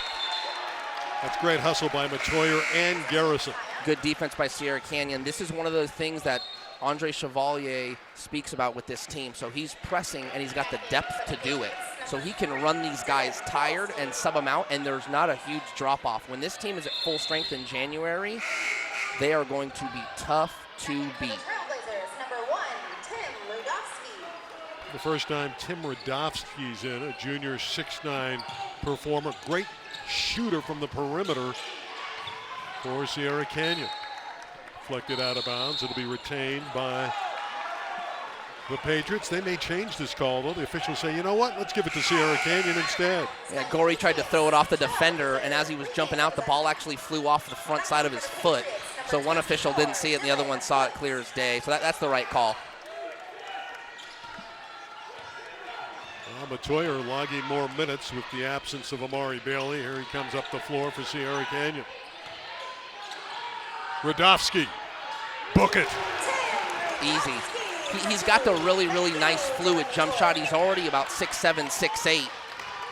That's great hustle by Matoyer and Garrison. Good defense by Sierra Canyon. This is one of those things that Andre Chevalier speaks about with this team. So he's pressing, and he's got the depth to do it. So he can run these guys tired and sub them out, and there's not a huge drop-off. When this team is at full strength in January, they are going to be tough to beat. The first time Tim Radofsky's in, a junior 6'9" performer. Great shooter from the perimeter for Sierra Canyon. Deflected out of bounds. It'll be retained by the Patriots. They may change this call, though. The officials say, you know what, let's give it to Sierra Canyon instead. Yeah, Gorey tried to throw it off the defender, and as he was jumping out, the ball actually flew off the front side of his foot. So one official didn't see it, and the other one saw it clear as day. So that's the right call. Matoyer logging more minutes with the absence of Amari Bailey. Here he comes up the floor for Sierra Canyon. Radofsky, book it. Easy. He's got the really, really nice fluid jump shot. He's already about 6'7", 6'8".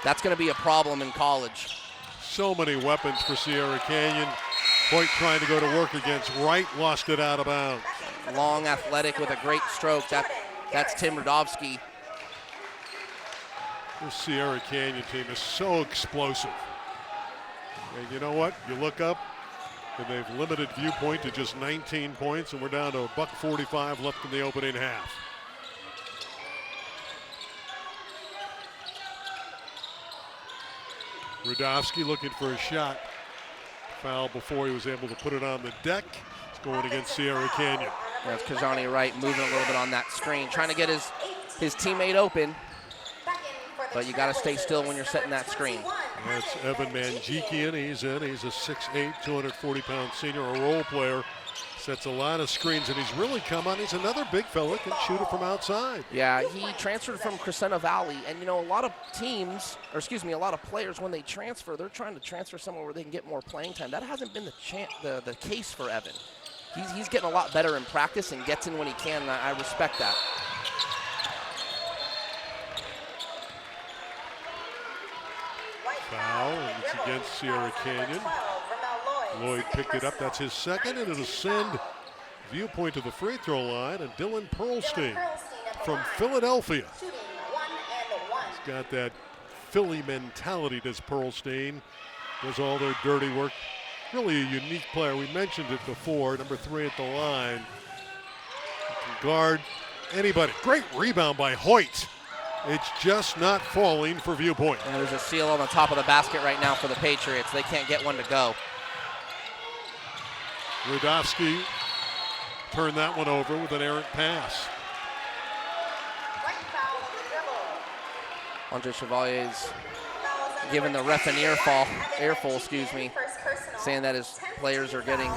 That's going to be a problem in college. So many weapons for Sierra Canyon. Hoyt trying to go to work against Wright, lost it out of bounds. Long, athletic with a great stroke. That's Tim Radofsky. This Sierra Canyon team is so explosive. And you know what? You look up, and they've limited Viewpoint to just 19 points, and we're down to $1:45 left in the opening half. Radofsky looking for a shot. Foul before he was able to put it on the deck. It's going against Sierra Canyon. That's Kajani Wright moving a little bit on that screen, trying to get his teammate open. But you got to stay still when you're setting that screen. That's Evan Manjikian. He's in. He's a 6'8", 240-pound senior, a role player. Sets a lot of screens, and he's really come on. He's another big fella, can shoot it from outside. Yeah, he transferred from Crescenta Valley. And, you know, a lot of teams, or excuse me, a lot of players, when they transfer, they're trying to transfer somewhere where they can get more playing time. That hasn't been the case for Evan. He's getting a lot better in practice and gets in when he can, and I respect that. Foul, and it's against Sierra Canyon. Lloyd picked it up. That's his second, and it'll send Viewpoint to the free throw line. And Dylan Pearlstein from Philadelphia. He's got that Philly mentality, does Pearlstein. Does all their dirty work. Really a unique player. We mentioned it before. Number 3 at the line. Can guard anybody. Great rebound by Hoyt. It's just not falling for Viewpoint. And there's a seal on the top of the basket right now for the Patriots. They can't get one to go. Radofsky turned that one over with an errant pass. Andre Chevalier's giving the ref an earful, saying that his players are getting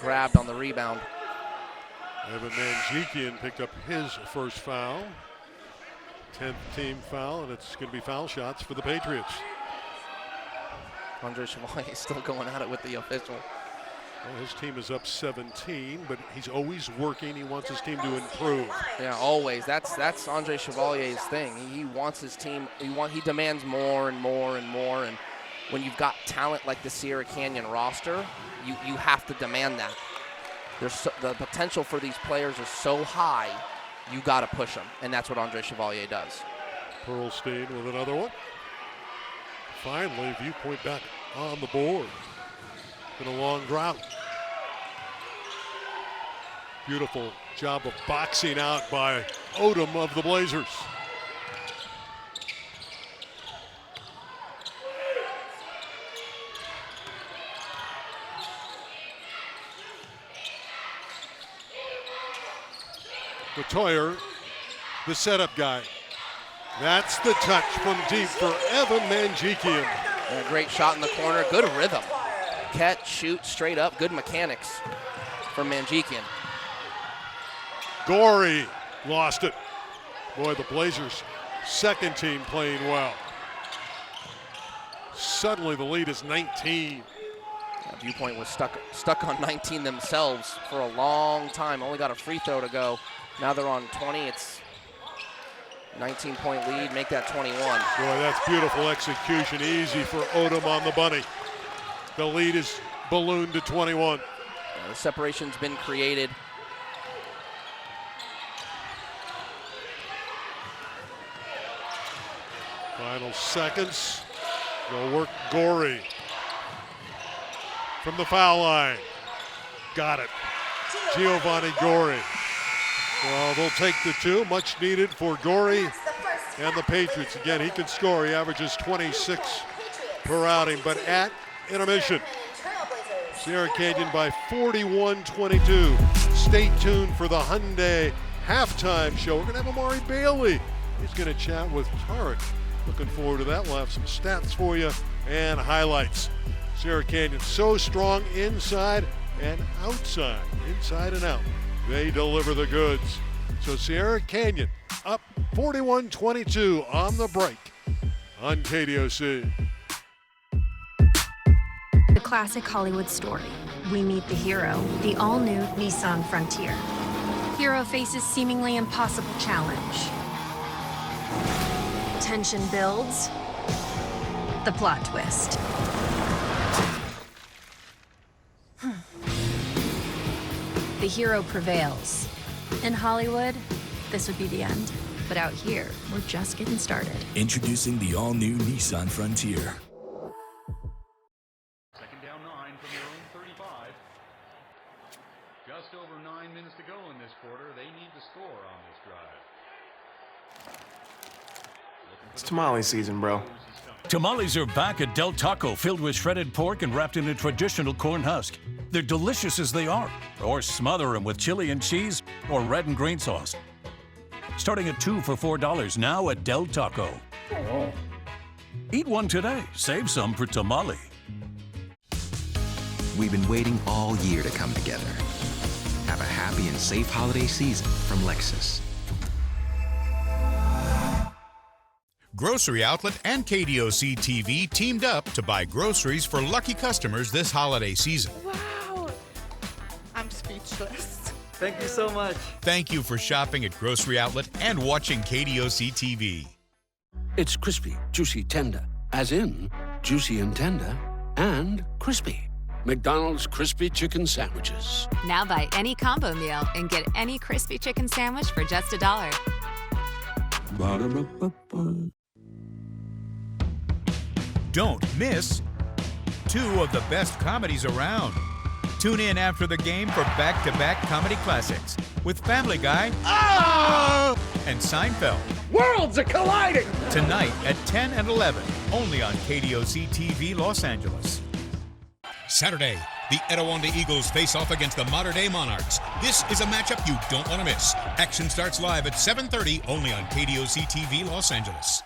grabbed on the rebound. Evan Manjikian picked up his first foul. 10th team foul, and it's going to be foul shots for the Patriots. Andre Chevalier is still going at it with the official. Well, his team is up 17, but he's always working. He wants his team to improve. Yeah, always. That's Andre Chevalier's thing. He wants his team. He demands more and more and more. And when you've got talent like the Sierra Canyon roster, you have to demand that. The potential for these players is so high. You got to push them, and that's what Andre Chevalier does. Pearlstein with another one. Finally, Viewpoint back on the board. Been a long drought. Beautiful job of boxing out by Odom of the Blazers. Matoyer, the setup guy. That's the touch from deep for Evan Manjikian. And a great shot in the corner. Good rhythm. Catch, shoot, straight up. Good mechanics from Manjikian. Gorey lost it. Boy, the Blazers' second team playing well. Suddenly the lead is 19. Viewpoint was stuck on 19 themselves for a long time. Only got a free throw to go. Now they're on 20. It's 19-point lead. Make that 21. Boy, that's beautiful execution. Easy for Odom on the bunny. The lead is ballooned to 21. The separation's been created. Final seconds. Go work Gorey from the foul line. Got it. Giovanni Gorey. Well, they'll take the two, much needed for Gorey and the Patriots. Again, he can score. He averages 26 per outing, but at intermission, Sierra Canyon by 41-22. Stay tuned for the Hyundai halftime show. We're going to have Amari Bailey. He's going to chat with Tarek. Looking forward to that. We'll have some stats for you and highlights. Sierra Canyon so strong inside and outside, inside and out. They deliver the goods. So Sierra Canyon up 41-22 on the break on KDOC. The classic Hollywood story. We meet the hero, the all-new Nissan Frontier. Hero faces seemingly impossible challenge. Tension builds. The plot twist. The hero prevails. In Hollywood, this would be the end. But out here, we're just getting started. Introducing the all-new Nissan Frontier. Second down 9 from their own 35. Just over 9 minutes to go in this quarter. They need to score on this drive. It's tamale season, bro. Tamales are back at Del Taco, filled with shredded pork and wrapped in a traditional corn husk. They're delicious as they are, or smother them with chili and cheese or red and green sauce. Starting at 2 for $4 now at Del Taco. Eat one today. Save some for tamale. We've been waiting all year to come together. Have a happy and safe holiday season from Lexus. Grocery Outlet and KDOC TV teamed up to buy groceries for lucky customers this holiday season. Wow! I'm speechless. Thank you so much. Thank you for shopping at Grocery Outlet and watching KDOC TV. It's crispy, juicy, tender, as in juicy and tender, and crispy. McDonald's Crispy Chicken Sandwiches. Now buy any combo meal and get any crispy chicken sandwich for just $1. Ba-da-ba-ba-ba. Don't miss 2 of the best comedies around. Tune in after the game for back-to-back comedy classics with Family Guy and Seinfeld. Worlds are colliding! Tonight at 10 and 11, only on KDOC TV Los Angeles. Saturday, the Etiwanda Eagles face off against the Mater Dei Monarchs. This is a matchup you don't want to miss. Action starts live at 7:30, only on KDOC TV Los Angeles.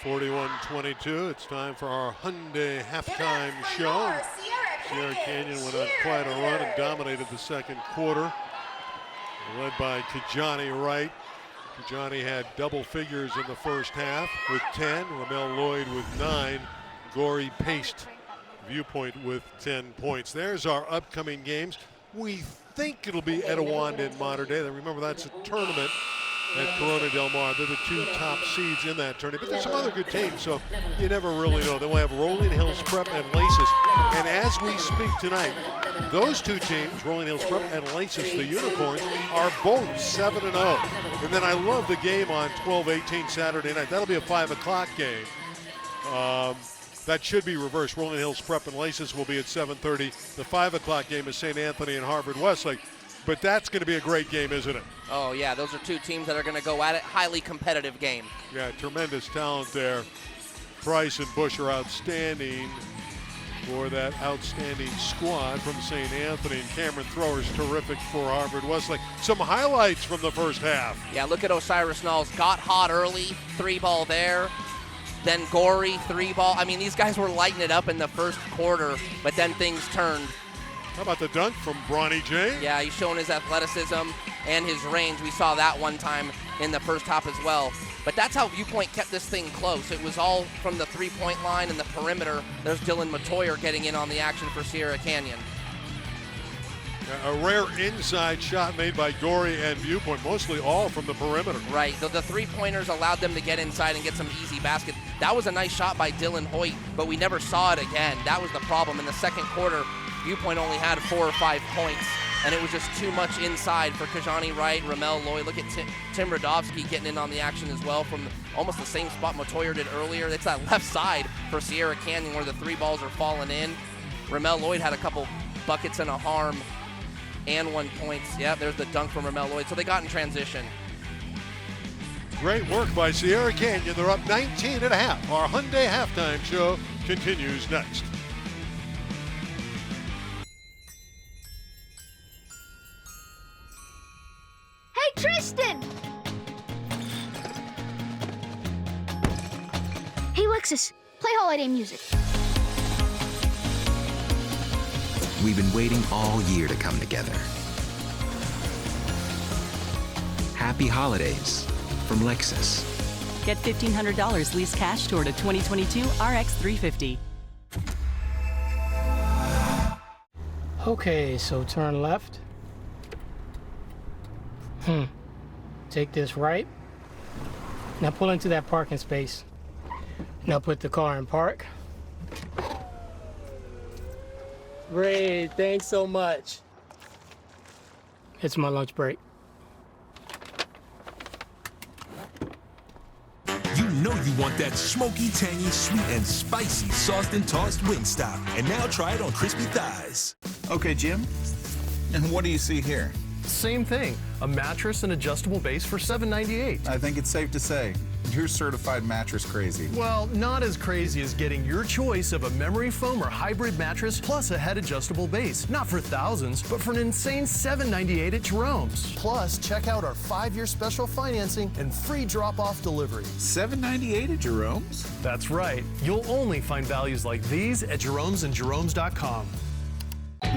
41-22. It's time for our Hyundai halftime show. Sierra Canyon went on quite a run and dominated the second quarter. Led by Kijani Wright. Kijani had double figures in the first half with 10. Ramel Lloyd with 9. Gorey paced Viewpoint with 10 points. There's our upcoming games. We think it'll be Etiwanda and Mater Dei. Remember, that's a tournament at Corona Del Mar. They're the 2 top seeds in that tournament. But there's some other good teams, so you never really know. Then we'll have Rolling Hills Prep and Laces. And as we speak tonight, those 2 teams, Rolling Hills Prep and Laces, the Unicorns, are both 7-0. And then I love the game on 12/18 Saturday night. That'll be a 5 o'clock game. That should be reversed. Rolling Hills Prep and Laces will be at 7:30. The 5 o'clock game is St. Anthony and Harvard Westlake. But that's going to be a great game, isn't it? Oh, yeah. Those are 2 teams that are going to go at it. Highly competitive game. Yeah, tremendous talent there. Price and Bush are outstanding for that outstanding squad from St. Anthony. And Cameron Thrower's terrific for Harvard Westlake. Some highlights from the first half. Yeah, look at Osiris Knowles. Got hot early. 3-ball there. Then Gorey, 3-ball. I mean, these guys were lighting it up in the first quarter, but then things turned. How about the dunk from Bronny James? Yeah, he's showing his athleticism and his range. We saw that one time in the first half as well. But that's how Viewpoint kept this thing close. It was all from the 3-point line and the perimeter. There's Dylan Matoyer getting in on the action for Sierra Canyon. A rare inside shot made by Gorey and Viewpoint, mostly all from the perimeter. Right, the 3-pointers allowed them to get inside and get some easy basket. That was a nice shot by Dylan Hoyt, but we never saw it again. That was the problem. In the second quarter, Viewpoint only had 4 or 5 points, and it was just too much inside for Kijani Wright, Ramel Lloyd. Look at Tim Radovsky getting in on the action as well from almost the same spot Matoyer did earlier. It's that left side for Sierra Canyon where the 3 balls are falling in. Ramel Lloyd had a couple buckets and a harm and 1 point. Yeah, there's the dunk from Ramel Lloyd. So they got in transition. Great work by Sierra Canyon. They're up 19 and a half. Our Hyundai halftime show continues next. Hey, Tristan! Hey, Lexus, play holiday music. We've been waiting all year to come together. Happy holidays from Lexus. Get $1,500 lease cash toward a 2022 RX 350. Okay, so turn left. Take this right. Now pull into that parking space. Now put the car in park. Great, thanks so much. It's my lunch break. You know you want that smoky, tangy, sweet, and spicy sauced and tossed Wingstop. And now try it on crispy thighs. Okay, Jim. And what do you see here? Same thing. A mattress and adjustable base for $7.98. I think it's safe to say you're certified mattress crazy. Well, not as crazy as getting your choice of a memory foam or hybrid mattress plus a head adjustable base. Not for thousands, but for an insane $7.98 at Jerome's. Plus, check out our 5-year special financing and free drop-off delivery. $7.98 at Jerome's? That's right. You'll only find values like these at Jerome's and Jerome's.com.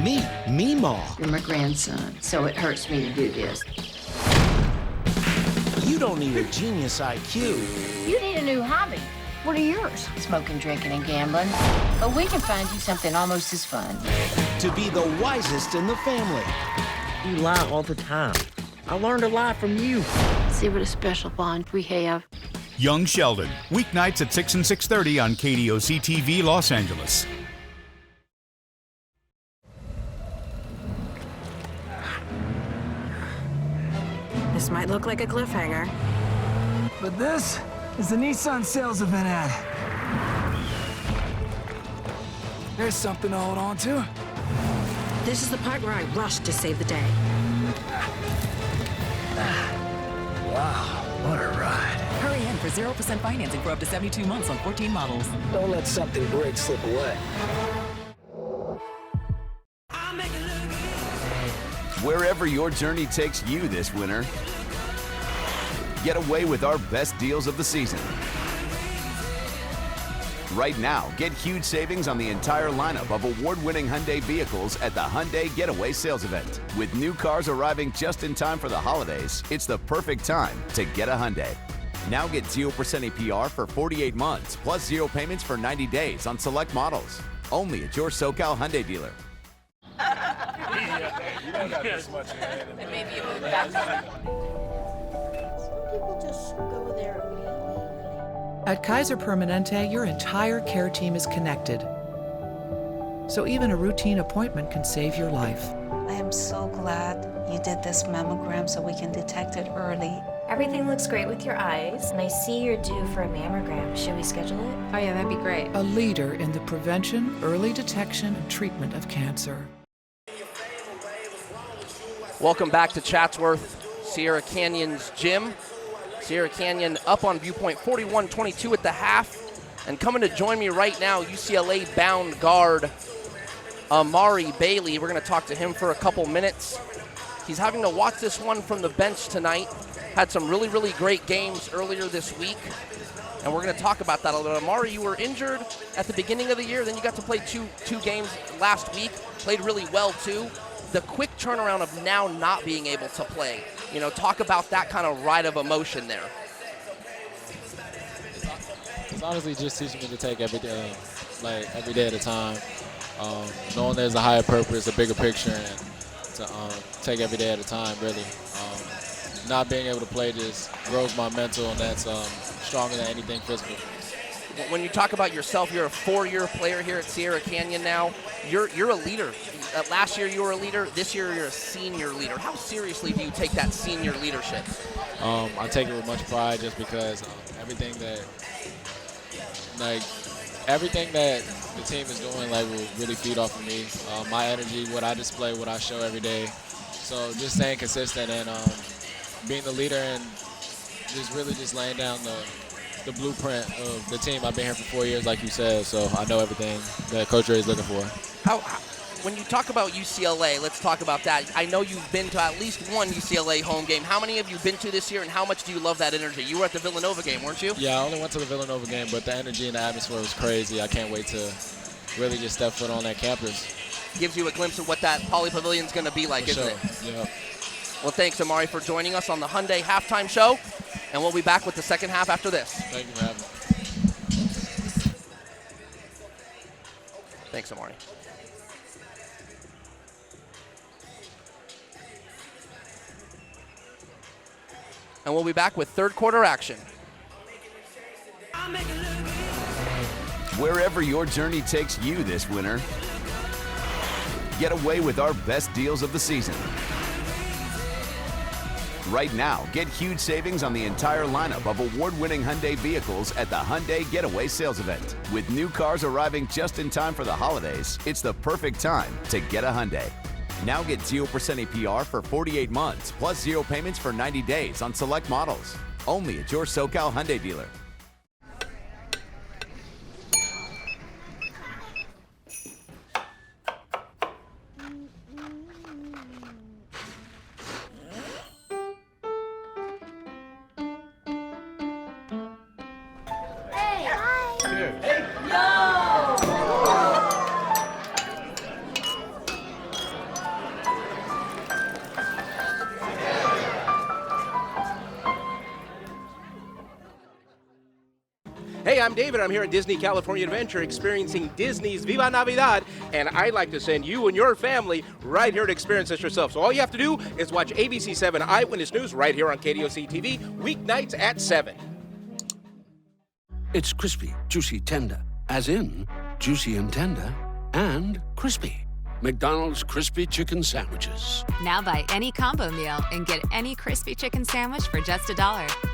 Me, Meemaw. You're my grandson, so it hurts me to do this. You don't need a genius IQ. You need a new hobby. What are yours? Smoking, drinking, and gambling. But we can find you something almost as fun. To be the wisest in the family. You lie all the time. I learned a lot from you. See what a special bond we have. Young Sheldon, weeknights at 6 and 6:30 on KDOC TV Los Angeles. This might look like a cliffhanger. But this is the Nissan sales event ad. There's something to hold on to. This is the part where I rush to save the day. Wow, what a ride. Hurry in for 0% financing for up to 72 months on 14 models. Don't let something great slip away. Wherever your journey takes you this winter, get away with our best deals of the season. Right now, get huge savings on the entire lineup of award-winning Hyundai vehicles at the Hyundai Getaway Sales Event. With new cars arriving just in time for the holidays, it's the perfect time to get a Hyundai. Now get 0% APR for 48 months, plus 0 payments for 90 days on select models. Only at your SoCal Hyundai dealer. You don't got this much in your head. And maybe you move back. Some people just go there immediately. At Kaiser Permanente, your entire care team is connected. So even a routine appointment can save your life. I am so glad you did this mammogram so we can detect it early. Everything looks great with your eyes, and I see you're due for a mammogram. Should we schedule it? Oh yeah, that'd be great. A leader in the prevention, early detection, and treatment of cancer. Welcome back to Chatsworth, Sierra Canyon's gym. Sierra Canyon up on Viewpoint 41-22 at the half. And coming to join me right now, UCLA-bound guard Amari Bailey. We're going to talk to him for a couple minutes. He's having to watch this one from the bench tonight. Had some really, really great games earlier this week. And we're going to talk about that a little bit. Amari, you were injured at the beginning of the year. Then you got to play two games last week. Played really well, too. The quick turnaround of now not being able to play. You know, talk about that kind of ride of emotion there. It's honestly just teaching me to take every day, every day at a time. Knowing there's a higher purpose, a bigger picture, and to take every day at a time, really. Not being able to play just grows my mental, and that's stronger than anything physical. When you talk about yourself, you're a 4-year player here at Sierra Canyon now. You're a leader. Last year you were a leader. This year you're a senior leader. How seriously do you take that senior leadership? I take it with much pride everything that the team is doing like will really feed off of me. My energy, what I display, what I show every day. So just staying consistent and being the leader and just really just laying down the blueprint of the team. I've been here for 4 years, like you said, so I know everything that Coach Ray is looking for. When you talk about UCLA, let's talk about that. I know you've been to at least one UCLA home game. How many have you been to this year, and how much do you love that energy? You were at the Villanova game, weren't you? Yeah, I only went to the Villanova game, but the energy and the atmosphere was crazy. I can't wait to really just step foot on that campus. Gives you a glimpse of what that Poly Pavilion's going to be like, isn't it? Yeah. Well, thanks, Amari, for joining us on the Hyundai Halftime Show, and we'll be back with the second half after this. Thank you for having me. Thanks, Amari. And we'll be back with third quarter action. Wherever your journey takes you this winter, get away with our best deals of the season. Right now, get huge savings on the entire lineup of award-winning Hyundai vehicles at the Hyundai Getaway Sales Event. With new cars arriving just in time for the holidays, it's the perfect time to get a Hyundai. Now get 0% APR for 48 months, plus 0 payments for 90 days on select models. Only at your SoCal Hyundai dealer. Hey, I'm David. I'm here at Disney California Adventure experiencing Disney's Viva Navidad, and I'd like to send you and your family right here to experience this yourself. So all you have to do is watch ABC 7 Eyewitness News right here on KDOC TV, weeknights at 7. It's crispy, juicy, tender, as in juicy and tender, and crispy. McDonald's Crispy Chicken Sandwiches. Now buy any combo meal and get any crispy chicken sandwich for just $1.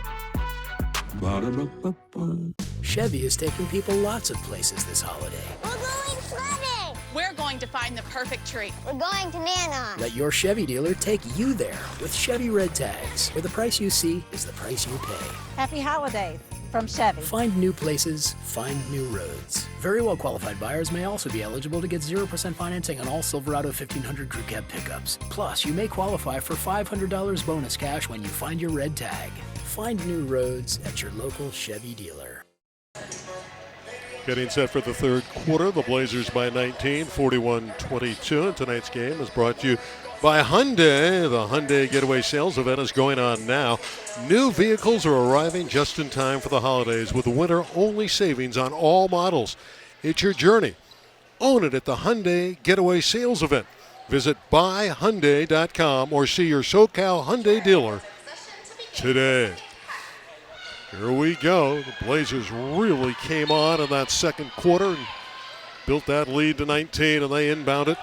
Chevy is taking people lots of places this holiday. We're going sledding! We're going to find the perfect tree. We're going to Nana. Let your Chevy dealer take you there with Chevy Red Tags, where the price you see is the price you pay. Happy holidays from Chevy. Find new places, find new roads. Very well qualified buyers may also be eligible to get 0% financing on all Silverado 1500 Crew Cab pickups. Plus, you may qualify for $500 bonus cash when you find your red tag. Find new roads at your local Chevy dealer. Getting set for the third quarter, the Blazers by 19, 41-22. And tonight's game is brought to you by Hyundai. The Hyundai Getaway Sales Event is going on now. New vehicles are arriving just in time for the holidays with winter-only savings on all models. It's your journey. Own it at the Hyundai Getaway Sales Event. Visit buyhyundai.com or see your SoCal Hyundai dealer today. Here we go. The Blazers really came on in that second quarter and built that lead to 19, and they inbound it.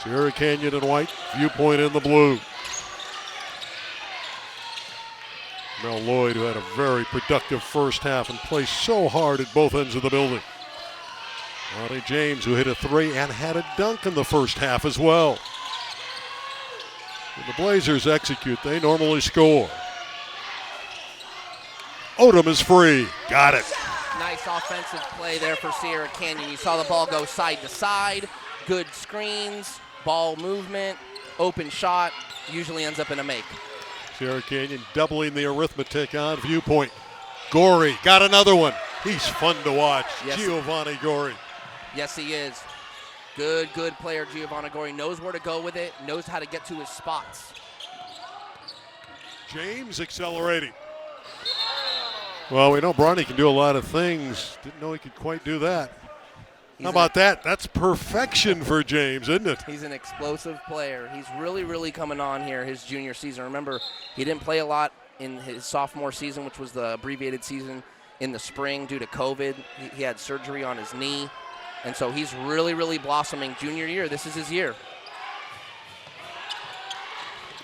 Sierra Canyon in white, Viewpoint in the blue. Mel Lloyd, who had a very productive first half and played so hard at both ends of the building. Ronnie James, who hit a three and had a dunk in the first half as well. When the Blazers execute, they normally score. Odom is free. Got it. Nice offensive play there for Sierra Canyon. You saw the ball go side to side. Good screens, ball movement, open shot. Usually ends up in a make. Sierra Canyon doubling the arithmetic on Viewpoint. Gorey got another one. He's fun to watch. Yes. Giovanni Gorey. Yes, he is. Good player, Giovanni Gorey. Knows where to go with it, knows how to get to his spots. James accelerating. Well, we know Bronny can do a lot of things. Didn't know he could quite do that. How about that? That's perfection for James, isn't it? He's an explosive player. He's really coming on here his junior season. Remember, he didn't play a lot in his sophomore season, which was the abbreviated season in the spring due to COVID. He had surgery on his knee, and so he's really blossoming junior year. This is his year.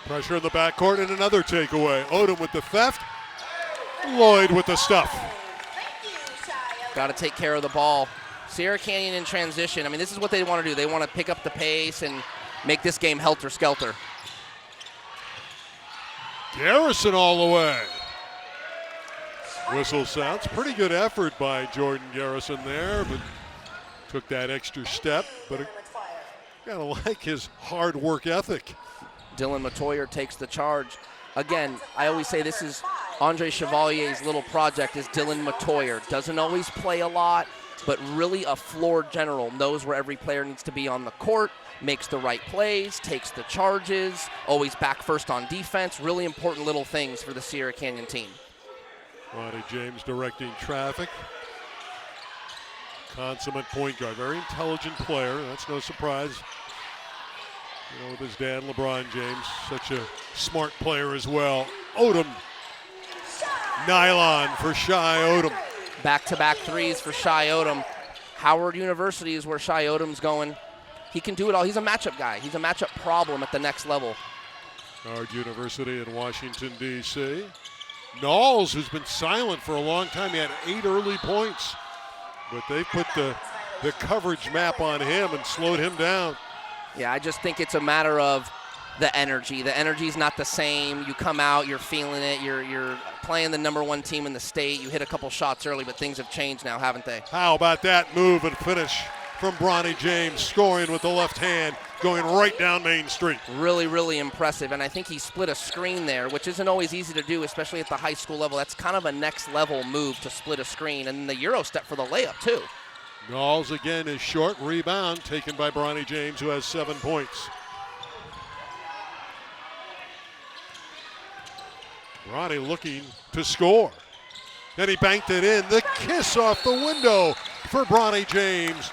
Pressure in the backcourt and another takeaway. Odom with the theft. Lloyd with the stuff. Got to take care of the ball. Sierra Canyon in transition. I mean, this is what they want to do. They want to pick up the pace and make this game helter-skelter. Garrison all the way. Whistle sounds. Pretty good effort by Jordan Garrison there, but took that extra step. But gotta like his hard work ethic. Dylan Matoyer takes the charge. Again, I always say this is Andre Chevalier's little project is Dylan Matoyer. Doesn't always play a lot, but really a floor general. Knows where every player needs to be on the court, makes the right plays, takes the charges, always back first on defense. Really important little things for the Sierra Canyon team. Ronnie James directing traffic. Consummate point guard. Very intelligent player. That's no surprise. You know, with his dad, LeBron James, such a smart player as well. Odom. Nylon for Shai Odom. Back-to-back threes for Shai Odom. Howard University is where Shai Odom's going. He can do it all. He's a matchup guy. He's a matchup problem at the next level. Howard University in Washington, D.C. Knowles, who's been silent for a long time, he had 8 early points. But they put the coverage map on him and slowed him down. Yeah, I just think it's a matter of the energy. The energy's not the same. You come out, you're feeling it. You're playing the #1 team in the state. You hit a couple shots early, but things have changed now, haven't they? How about that move and finish from Bronny James, scoring with the left hand, going right down Main Street. Really, really impressive. And I think he split a screen there, which isn't always easy to do, especially at the high school level. That's kind of a next-level move to split a screen. And the Euro step for the layup, too. Knowles again is short. Rebound taken by Bronny James, who has 7 points. Bronny looking to score. Then he banked it in. The kiss off the window for Bronny James.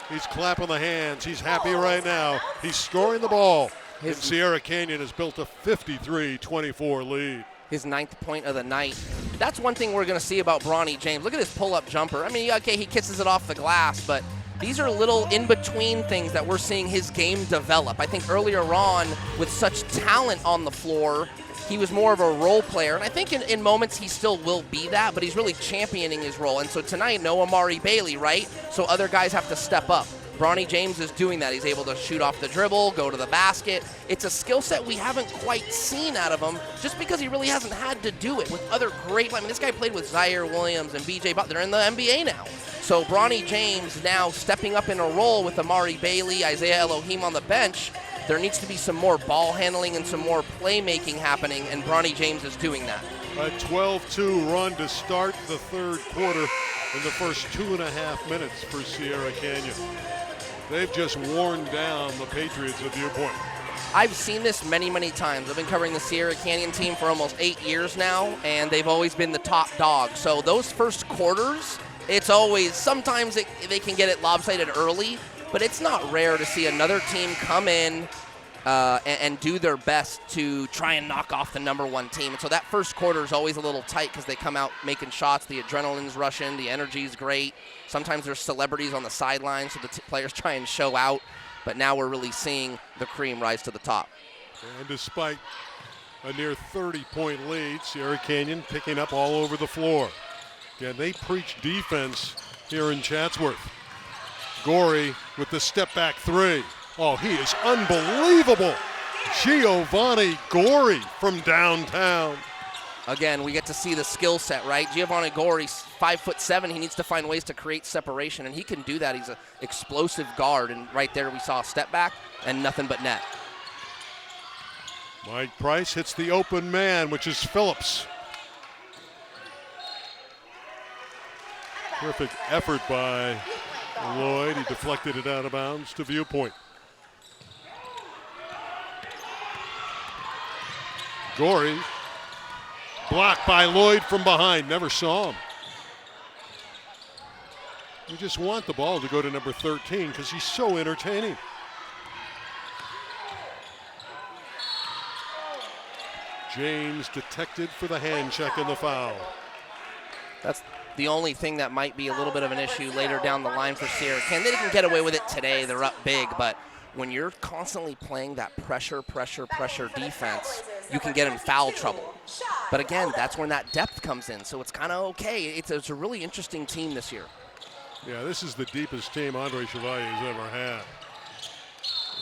He's clapping the hands. He's happy right now. He's scoring the ball. And Sierra Canyon has built a 53-24 lead. His 9th point of the night. That's one thing we're going to see about Bronny James. Look at his pull-up jumper. I mean, okay, he kisses it off the glass, but these are little in-between things that we're seeing his game develop. I think earlier on, with such talent on the floor, he was more of a role player. And I think in moments he still will be that, but he's really championing his role. And so tonight, no Amari Bailey, right? So other guys have to step up. Bronny James is doing that. He's able to shoot off the dribble, go to the basket. It's a skill set we haven't quite seen out of him just because he really hasn't had to do it with other great, I mean, this guy played with Zaire Williams and B.J. Butler in the NBA now. So Bronny James now stepping up in a role with Amari Bailey, Isaiah Elohim on the bench. There needs to be some more ball handling and some more playmaking happening, and Bronny James is doing that. A 12-2 run to start the third quarter in the first 2.5 minutes for Sierra Canyon. They've just worn down the Patriots of Viewpoint. I've seen this many, many times. I've been covering the Sierra Canyon team for almost 8 years now, and they've always been the top dog. So those first quarters, it's always, sometimes they can get it lopsided early, but it's not rare to see another team come in and do their best to try and knock off the #1 team. And so that first quarter is always a little tight because they come out making shots. The adrenaline's rushing. The energy's great. Sometimes there's celebrities on the sidelines, so the players try and show out. But now we're really seeing the cream rise to the top. And despite a near 30-point lead, Sierra Canyon picking up all over the floor. Again, they preach defense here in Chatsworth. Gorey with the step-back three. Oh, he is unbelievable. Giovanni Gorey from downtown. Again, we get to see the skill set, right? Giovanni Gorey's 5'7". He needs to find ways to create separation, and he can do that. He's an explosive guard, and right there we saw a step back and nothing but net. Mike Price hits the open man, which is Phillips. Terrific effort by Lloyd. He deflected it out of bounds to Viewpoint. Gorey blocked by Lloyd from behind. Never saw him. You just want the ball to go to number 13 because he's so entertaining. James detected for the hand check and the foul. That's the only thing that might be a little bit of an issue later down the line for Sierra Canyon. They didn't get away with it today. They're up big, but when you're constantly playing that pressure defense, you can get in foul trouble. But again, that's when that depth comes in, so it's kind of okay. It's a really interesting team this year. Yeah, this is the deepest team Andre Chevalier has ever had.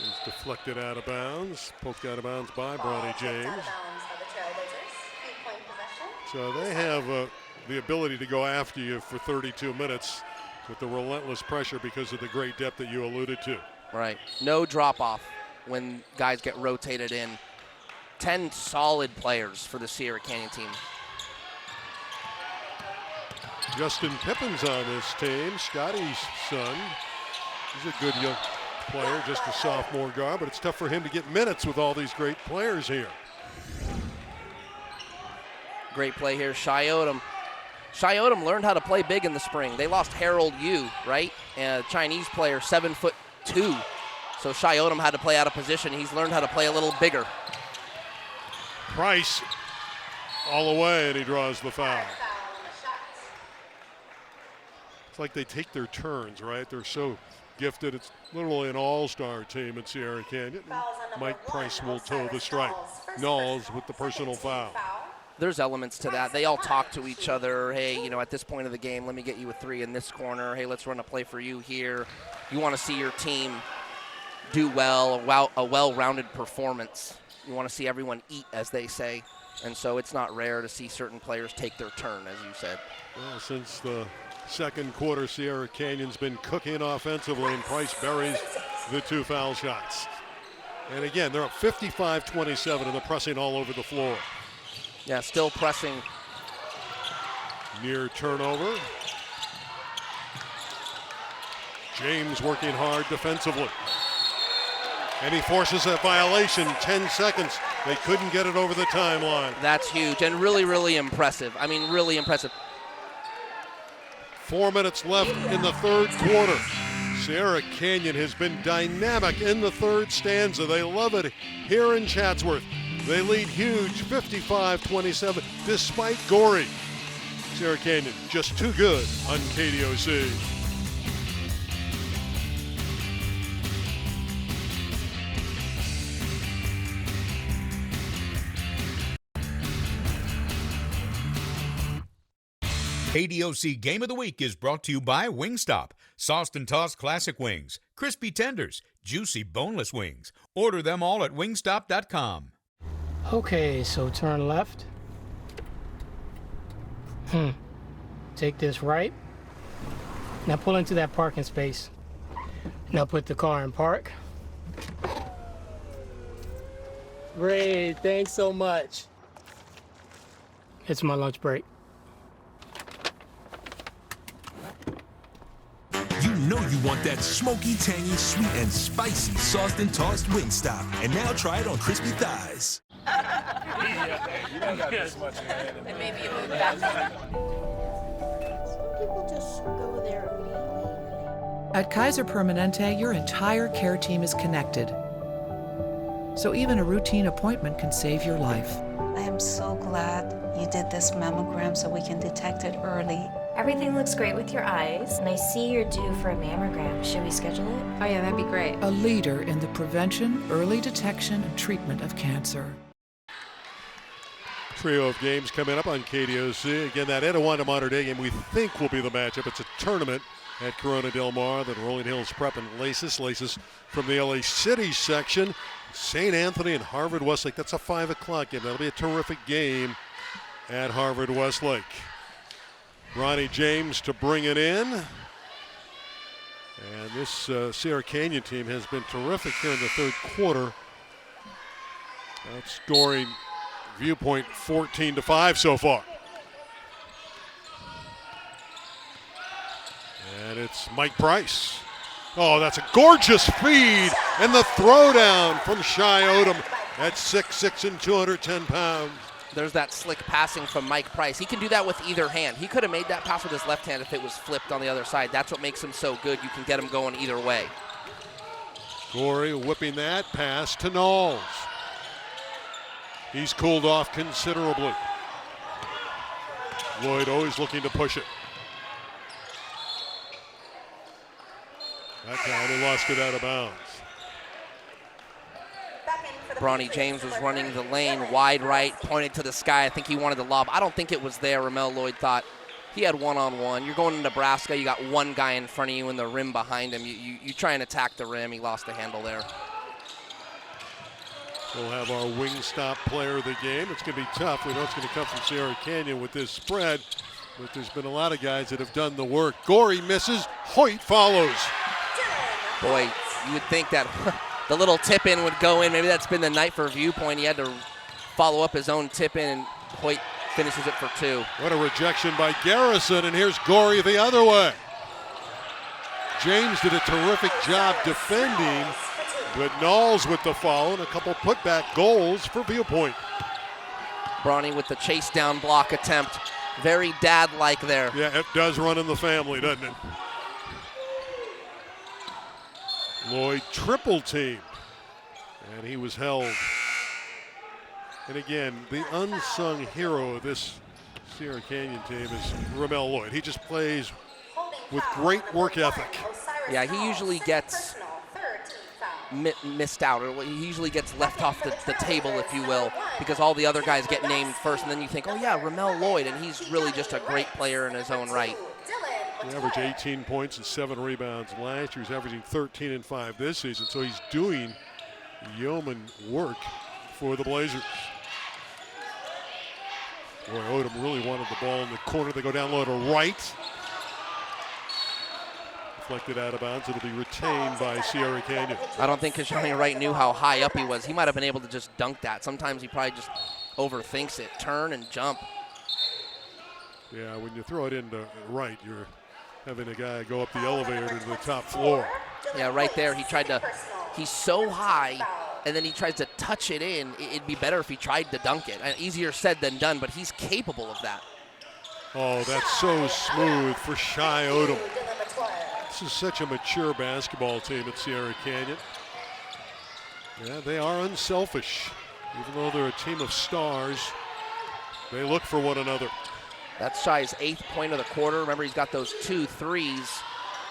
It's deflected out of bounds, poked out of bounds by Bronny James. So they have the ability to go after you for 32 minutes with the relentless pressure because of the great depth that you alluded to. Right. No drop-off when guys get rotated in. 10 solid players for the Sierra Canyon team. Justin Pippen's on this team, Scotty's son. He's a good young player, just a sophomore guard, but it's tough for him to get minutes with all these great players here. Great play here, Shai Odom. Shai Odom learned how to play big in the spring. They lost Harold Yu, right? A Chinese player, 7'2". So Shai Odom had to play out of position. He's learned how to play a little bigger. Price all the way, and he draws the foul. It's like they take their turns, right? They're so gifted. It's literally an all-star team at Sierra Canyon. Mike Price will toe the strike. Knowles with the personal foul. There's elements to that. They all talk to each other. Hey, you know, at this point of the game, let me get you a three in this corner. Hey, let's run a play for you here. You want to see your team do well, a well-rounded performance. You want to see everyone eat, as they say. And so it's not rare to see certain players take their turn, as you said. Well, since the second quarter, Sierra Canyon's been cooking offensively, and Price buries the 2 foul shots. And again, they're up 55-27, and they're pressing all over the floor. Yeah, still pressing. Near turnover. James working hard defensively. And he forces a violation, 10 seconds. They couldn't get it over the timeline. That's huge and really, really impressive. I mean, really impressive. 4 minutes left in the third quarter. Sierra Canyon has been dynamic in the third stanza. They love it here in Chatsworth. They lead huge, 55-27, despite Gorey. Sierra Canyon just too good on KDOC. KDOC Game of the Week is brought to you by Wingstop. Sauced and tossed classic wings, crispy tenders, juicy boneless wings. Order them all at wingstop.com. Okay, so turn left. Take this right. Now pull into that parking space. Now put the car in park. Great, thanks so much. It's my lunch break. You know you want that smoky, tangy, sweet, and spicy sauced and tossed Wingstop. And now try it on crispy thighs. You don't got this much in your hand. And maybe you move back. Some people just go there immediately. At Kaiser Permanente, your entire care team is connected. So even a routine appointment can save your life. I am so glad you did this mammogram so we can detect it early. Everything looks great with your eyes, and I see you're due for a mammogram. Should we schedule it? Oh yeah, that'd be great. A leader in the prevention, early detection, and treatment of cancer. Trio of games coming up on KDOC. Again, that Etiwanda Mater Dei game we think will be the matchup. It's a tournament at Corona Del Mar, then Rolling Hills Prep and Laces. Laces from the LA City section. St. Anthony and Harvard Westlake. That's a 5 o'clock game. That'll be a terrific game at Harvard Westlake. Bronny James to bring it in. And this Sierra Canyon team has been terrific here in the third quarter. Outscoring Viewpoint 14-5 so far. And it's Mike Price. Oh, that's a gorgeous feed. And the throwdown from Shai Odom at 6'6" and 210 pounds. There's that slick passing from Mike Price. He can do that with either hand. He could have made that pass with his left hand if it was flipped on the other side. That's what makes him so good. You can get him going either way. Gorey whipping that pass to Knowles. He's cooled off considerably. Lloyd always looking to push it. That time he lost it out of bounds. Bronny James was running the lane wide right, pointed to the sky. I think he wanted the lob. I don't think it was there, Ramel Lloyd thought. he had one-on-one. You're going to Nebraska, you got one guy in front of you and the rim behind him. You try and attack the rim. He lost the handle there. We'll have our wing stop player of the game. It's going to be tough. We know it's going to come from Sierra Canyon with this spread, but there's been a lot of guys that have done the work. Gorey misses. Hoyt follows. Boy, you would think that the little tip-in would go in. Maybe that's been the night for Viewpoint. He had to follow up his own tip-in, and Hoyt finishes it for 2. What a rejection by Garrison, and here's Gorey the other way. James did a terrific job defending, but Knowles with the foul and a couple putback goals for Viewpoint. Bronny with the chase down block attempt. Very dad-like there. Yeah, it does run in the family, doesn't it? Lloyd triple teamed, and he was held. And again, the unsung hero of this Sierra Canyon team is Ramel Lloyd. He just plays with great work ethic. Yeah, he usually gets missed out, or he usually gets left off the table, if you will, because all the other guys get named first, and then you think, oh yeah, Ramel Lloyd, and he's really just a great player in his own right. He averaged 18 points and 7 rebounds last year. He's averaging 13 and 5 this season, so he's doing yeoman work for the Blazers. Boy, Odom really wanted the ball in the corner. They go down low to right. Deflected out of bounds. It'll be retained by Sierra Canyon. I don't think Kajani Wright knew how high up he was. He might have been able to just dunk that. Sometimes he probably just overthinks it. Turn and jump. Yeah, when you throw it into right, you're having a guy go up the elevator to the top floor. Yeah, right there. He's so high, and then he tries to touch it in. It'd be better if he tried to dunk it. Easier said than done, but he's capable of that. Oh, that's so smooth for Shy Odom. This is such a mature basketball team at Sierra Canyon. Yeah, they are unselfish. Even though they're a team of stars, they look for one another. That's Shy's 8th point of the quarter. Remember, he's got those 2 threes.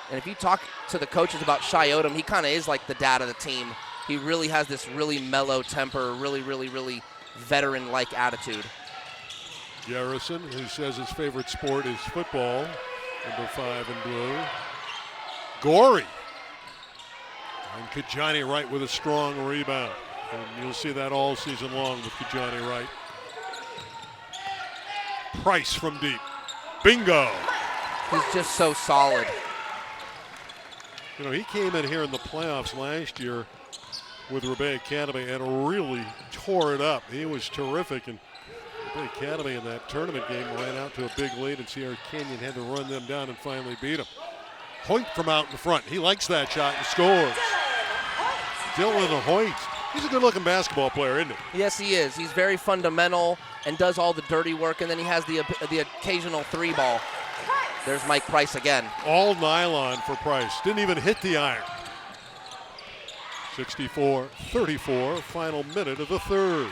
And if you talk to the coaches about Shy Odom, he kind of is like the dad of the team. He really has this really mellow temper, really veteran-like attitude. Garrison, who says his favorite sport is football, number 5 in blue. Gorey. And Kajani Wright with a strong rebound. And you'll see that all season long with Kajani Wright. Price from deep. Bingo. He's just so solid. You know, he came in here in the playoffs last year with Rebay Academy and really tore it up. He was terrific, and Rebay Academy in that tournament game ran out to a big lead, and Sierra Canyon had to run them down and finally beat them. Hoyt from out in front. He likes that shot and scores. Dylan Hoyt. He's a good-looking basketball player, isn't he? Yes, he is. He's very fundamental and does all the dirty work, and then he has the occasional 3 ball. There's Mike Price again. All nylon for Price. Didn't even hit the iron. 64-34, final minute of the third.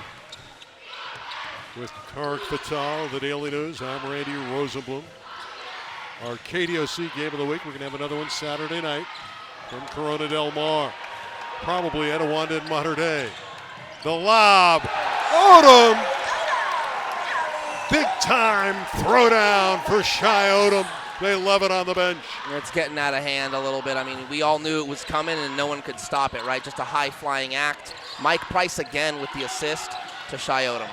With Tarek Fatal, the Daily News, I'm Randy Rosenblum. Our KDOC game of the week, we're going to have another one Saturday night from Corona Del Mar. Probably Etowanda and Mater Dei. The lob. Odom. Big time throwdown for Shy Odom. They love it on the bench. It's getting out of hand a little bit. I mean, we all knew it was coming and no one could stop it, right? Just a high-flying act. Mike Price again with the assist to Shy Odom.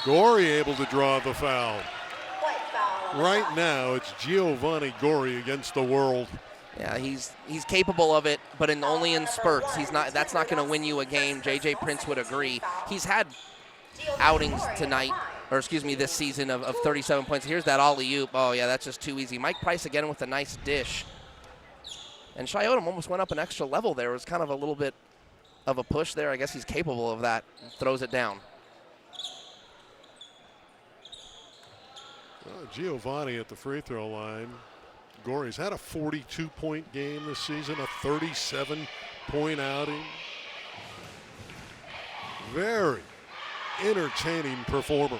Gorey able to draw the foul. Right now, it's Giovanni Gorey against the world. Yeah, he's capable of it, but only in spurts. That's not going to win you a game. J.J. Prince would agree. He's had outings this season of 37 points. Here's that alley-oop. Oh, yeah, that's just too easy. Mike Price again with a nice dish. And Shy Odom almost went up an extra level there. It was kind of a little bit of a push there. I guess he's capable of that. Throws it down. Giovanni at the free throw line. Gorey's had a 42-point game this season, a 37-point outing. Very entertaining performer.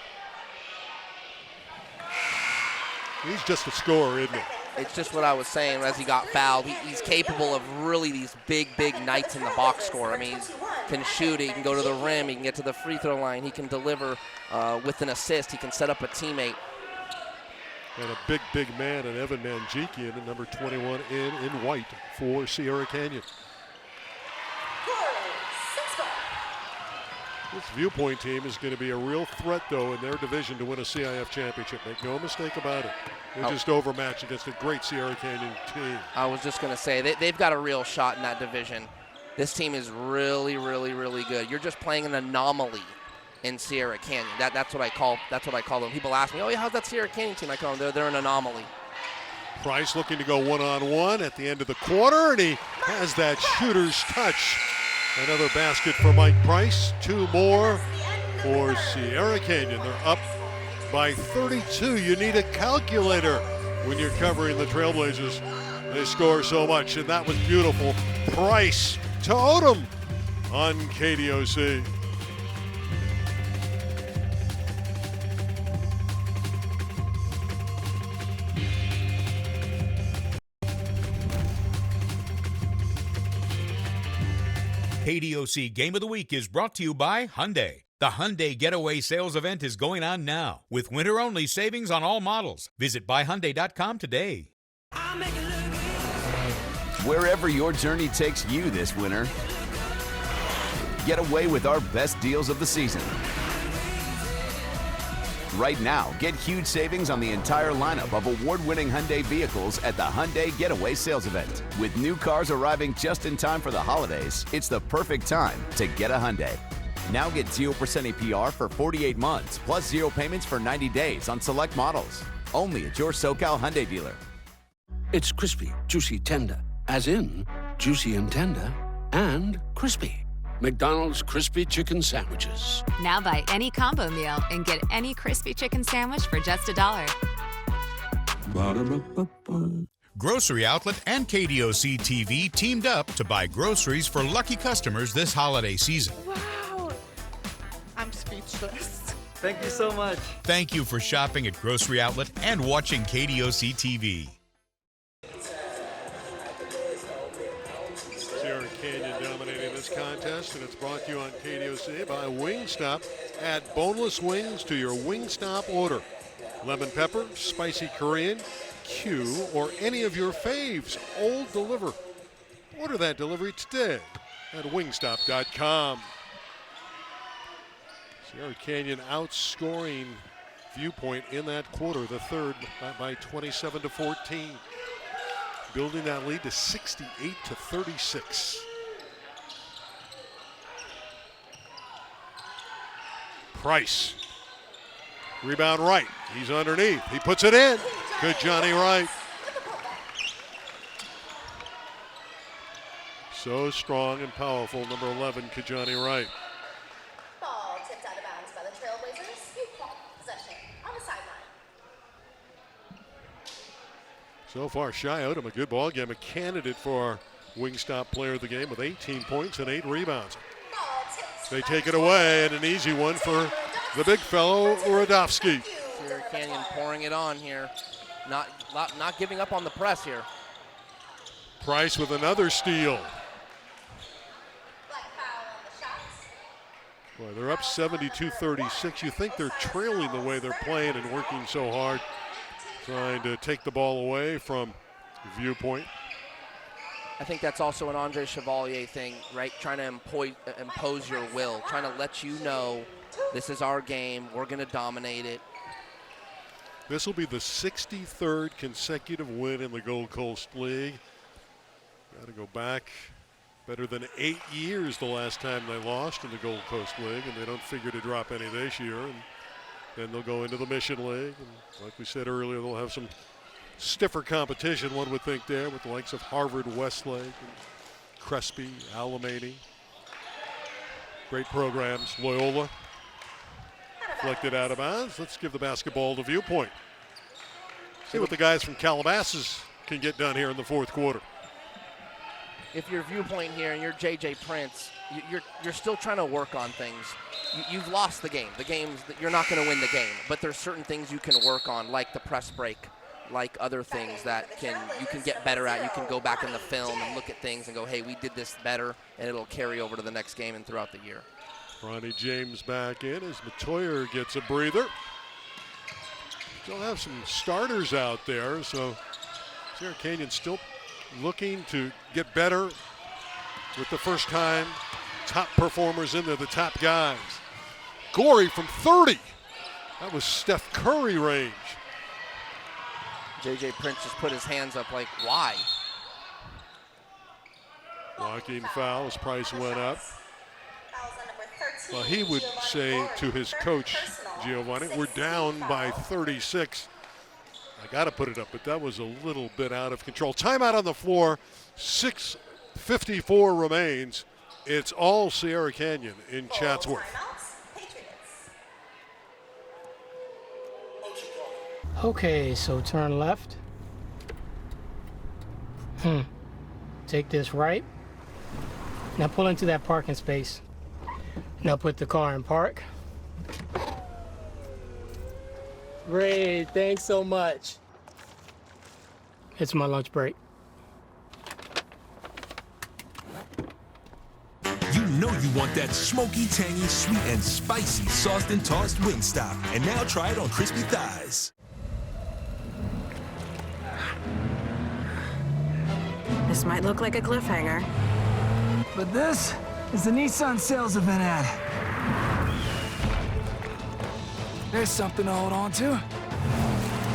He's just a scorer, isn't he? It's just what I was saying as he got fouled. He's capable of really these big nights in the box score. I mean, he can shoot, he can go to the rim, he can get to the free throw line, he can deliver with an assist, he can set up a teammate. And a big, big man, and Evan Manjikian, at number 21 in white for Sierra Canyon. This Viewpoint team is going to be a real threat, though, in their division to win a CIF championship. Make no mistake about it. They're just overmatched against a great Sierra Canyon team. I was just going to say, they've got a real shot in that division. This team is really, really, really good. You're just playing an anomaly in Sierra Canyon. That's what I call them. People ask me, "Oh, yeah, how's that Sierra Canyon team?" I call them, they're an anomaly. Price looking to go one-on-one at the end of the quarter, and he has that shooter's touch. Another basket for Mike Price. 2 more for Sierra Canyon. They're up by 32. You need a calculator when you're covering the Trailblazers. They score so much, and that was beautiful. Price to Odom on KDOC. KDOC Game of the Week is brought to you by Hyundai. The Hyundai Getaway Sales Event is going on now with winter-only savings on all models. Visit buyhyundai.com today. Wherever your journey takes you this winter, get away with our best deals of the season. Right now, get huge savings on the entire lineup of award-winning Hyundai vehicles at the Hyundai Getaway Sales Event. With new cars arriving just in time for the holidays, it's the perfect time to get a Hyundai. Now get 0% APR for 48 months, plus 0 payments for 90 days on select models. Only at your SoCal Hyundai dealer. It's crispy, juicy, tender. As in, juicy and tender, and crispy. McDonald's Crispy Chicken Sandwiches. Now buy any combo meal and get any crispy chicken sandwich for just $1. Ba-da-ba-ba-ba. Grocery Outlet and KDOC TV teamed up to buy groceries for lucky customers this holiday season. Wow. I'm speechless. Thank you so much. Thank you for shopping at Grocery Outlet and watching KDOC TV. Sierra Canyon dominating this contest, and it's brought to you on KDOC by Wingstop. Add boneless wings to your Wingstop order. Lemon pepper, spicy Korean, Q, or any of your faves. All deliver. Order that delivery today at wingstop.com. Sierra Canyon outscoring Viewpoint in that quarter, the third, by 27-14. Building that lead to 68-36. Price. Rebound Wright. He's underneath. He puts it in. Good Johnny Wright. So strong and powerful, number 11, Kajani Wright. Ball tipped out of bounds by the Trailblazers. Viewpoint possession on the sideline. So far, Shai Odom, a good ball game, a candidate for our Wingstop player of the game with 18 points and 8 rebounds. They take it away, and an easy one for the big fellow, Radovsky. Sierra Canyon pouring it on here. Not giving up on the press here. Price with another steal. Boy, they're up 72-36. You think they're trailing the way they're playing and working so hard, trying to take the ball away from Viewpoint. I think that's also an Andre Chevalier thing, right? Trying to impose your will, trying to let you know this is our game, we're going to dominate it. This will be the 63rd consecutive win in the Gold Coast League. Got to go back better than 8 years the last time they lost in the Gold Coast League, and they don't figure to drop any this year. And then they'll go into the Mission League, and like we said earlier, they'll have some stiffer competition, one would think, there with the likes of Harvard, Westlake, and Crespi, Alamany. Great programs. Loyola deflected out of bounds. Let's give the basketball to Viewpoint. See what the guys from Calabasas can get done here in the fourth quarter. If you're Viewpoint here and you're J.J. Prince, you're still trying to work on things. You've lost the game. The game's you're not going to win the game, but there's certain things you can work on, like the press break, like other things that you can get better at. You can go back in the film and look at things and go, hey, we did this better, and it'll carry over to the next game and throughout the year. Ronnie James back in as Matoyer gets a breather. Still have some starters out there, so Sierra Canyon still looking to get better with the first time top performers in there, the top guys. Gorey from 30. That was Steph Curry range. J.J. Prince just put his hands up like, why? Blocking foul as Price went up. Well, he would say to his coach, Giovanni, we're down by 36. I got to put it up, but that was a little bit out of control. Timeout on the floor. 6:54 remains. It's all Sierra Canyon in Chatsworth. Okay, so turn left. Take this right. Now pull into that parking space. Now put the car in park. Great, thanks so much. It's my lunch break. You know you want that smoky, tangy, sweet, and spicy sauced and tossed Wingstop. And now try it on crispy thighs. This might look like a cliffhanger. But this is the Nissan sales event ad. There's something to hold on to.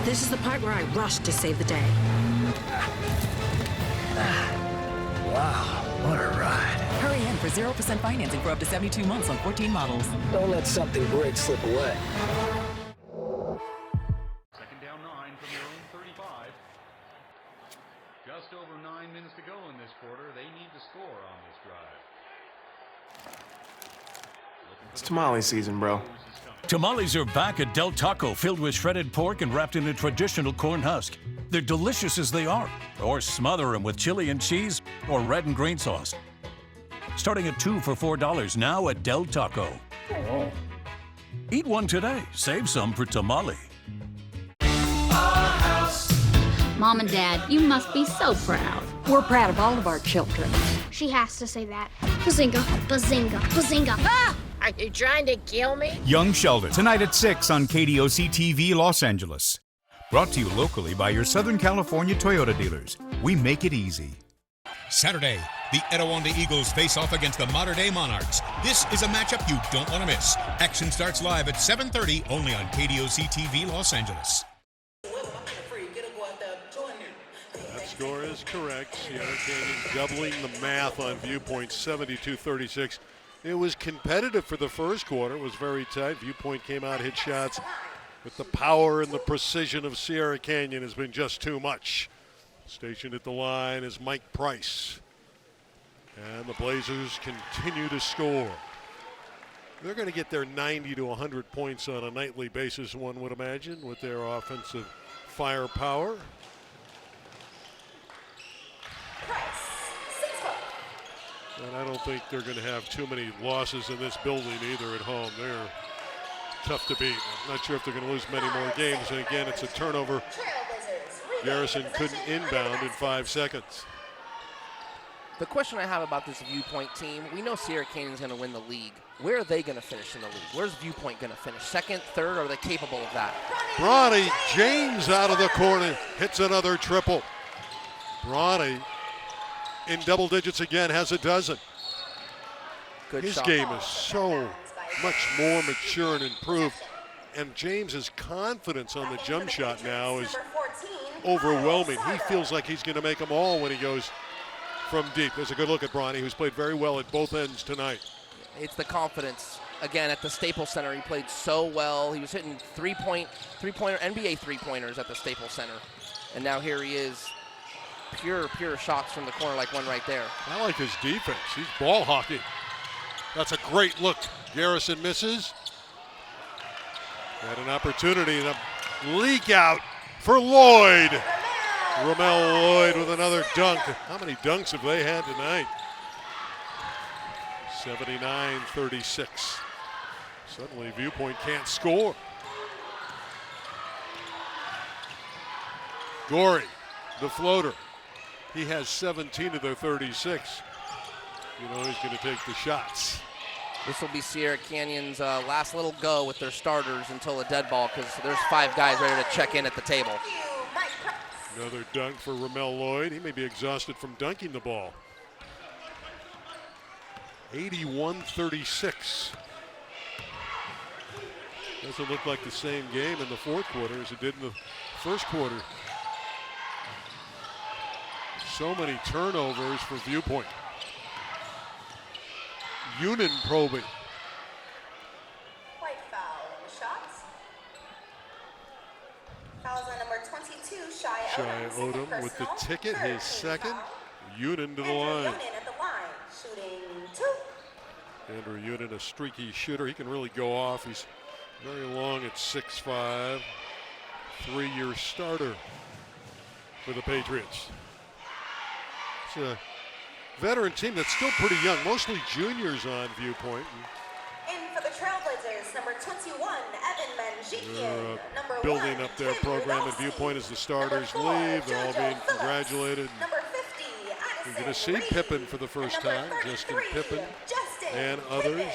This is the part where I rushed to save the day. Wow, what a ride. Hurry in for 0% financing for up to 72 months on 14 models. Don't let something great slip away. Second down 9 from their own 35. Just over 9 minutes to go in this quarter. They need to score on this drive. It's tamale season, bro. Tamales are back at Del Taco, filled with shredded pork and wrapped in a traditional corn husk. They're delicious as they are, or smother them with chili and cheese or red and green sauce. Starting at 2 for $4 now at Del Taco. Oh. Eat one today. Save some for tamale. Mom and Dad, you must be so proud. We're proud of all of our children. She has to say that. Bazinga, bazinga, bazinga. Ah! Are you trying to kill me? Young Sheldon, tonight at 6 on KDOC TV Los Angeles. Brought to you locally by your Southern California Toyota dealers. We make it easy. Saturday, the Etowanda Eagles face off against the Mater Dei Monarchs. This is a matchup you don't want to miss. Action starts live at 7:30 only on KDOC TV Los Angeles. That score is correct. Sierra Canyon doubling the math on Viewpoint, 72-36. It was competitive for the first quarter. It was very tight. Viewpoint came out, hit shots, but the power and the precision of Sierra Canyon has been just too much. Stationed at the line is Mike Price. And the Blazers continue to score. They're going to get their 90 to 100 points on a nightly basis, one would imagine, with their offensive firepower. And I don't think they're going to have too many losses in this building either at home. They're tough to beat. I'm not sure if they're going to lose many more games. And again, it's a turnover. Garrison couldn't inbound in 5 seconds. The question I have about this Viewpoint team, we know Sierra Canyon's going to win the league. Where are they going to finish in the league? Where's Viewpoint going to finish? Second, third, or are they capable of that? Bronny James out of the corner hits another triple. Bronny in double digits again, has a dozen. Good His shot. game is so much more mature and improved. And James's confidence on the jump shot now is overwhelming. He feels like he's going to make them all when he goes from deep. There's a good look at Bronny, who's played very well at both ends tonight. It's the confidence. Again, at the Staples Center, he played so well. He was hitting three-pointer, NBA three-pointers at the Staples Center. And now here he is, pure shots from the corner like one right there. I like his defense. He's ball hawking. That's a great look. Garrison misses. Got an opportunity and a leak out for Lloyd. Ramel Lloyd with another dunk. How many dunks have they had tonight? 79-36. Suddenly Viewpoint can't score. Gorey, the floater. He has 17 of their 36. You know he's going to take the shots. This will be Sierra Canyon's last little go with their starters until a dead ball, because there's 5 guys ready to check in at the table. Another dunk for Ramel Lloyd. He may be exhausted from dunking the ball. 81-36. Doesn't look like the same game in the fourth quarter as it did in the first quarter. So many turnovers for Viewpoint. Unin probing. White foul on the shots. Fouls on number 22, Shai Odom with the ticket, his second. Unin to the line. Unin at the line, shooting 2. Andrew Unin, a streaky shooter. He can really go off. He's very long at 6'5", 3-year starter for the Patriots. It's a veteran team that's still pretty young, mostly juniors on Viewpoint. In for the Trailblazers, number 21, Evan Manjikian. They're building up their program at Viewpoint as the starters leave. They're all being congratulated. Number 50, You're going to see Pippen for the first time, Justin Pippen and others.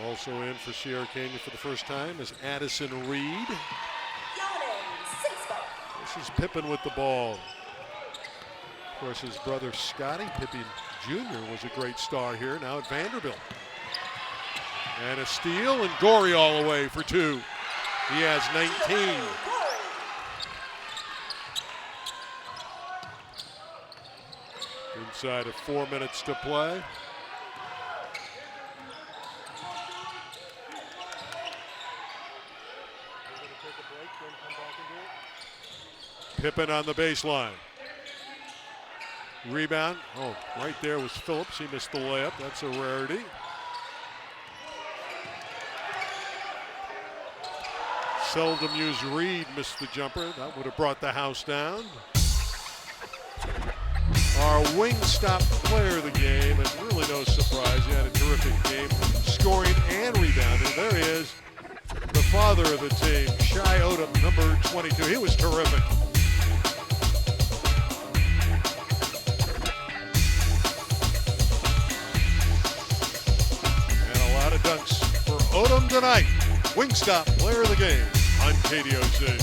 Also in for Sierra Canyon for the first time is Addison Reed. This is Pippen with the ball. Of course, his brother Scotty Pippen Jr. was a great star here, now at Vanderbilt. And a steal, and Gorey all the way for 2. He has 19. Inside of 4 minutes to play. Pippen on the baseline. Rebound. Oh, right there was Phillips. He missed the layup. That's a rarity. Seldom used Reed missed the jumper. That would have brought the house down. Our wing stop player of the game, and really no surprise, he had a terrific game, scoring and rebounding. There he is, the father of the team, Shai Odom, number 22. He was terrific. Dunks for Odom tonight. Wingstop player of the game on KDOC.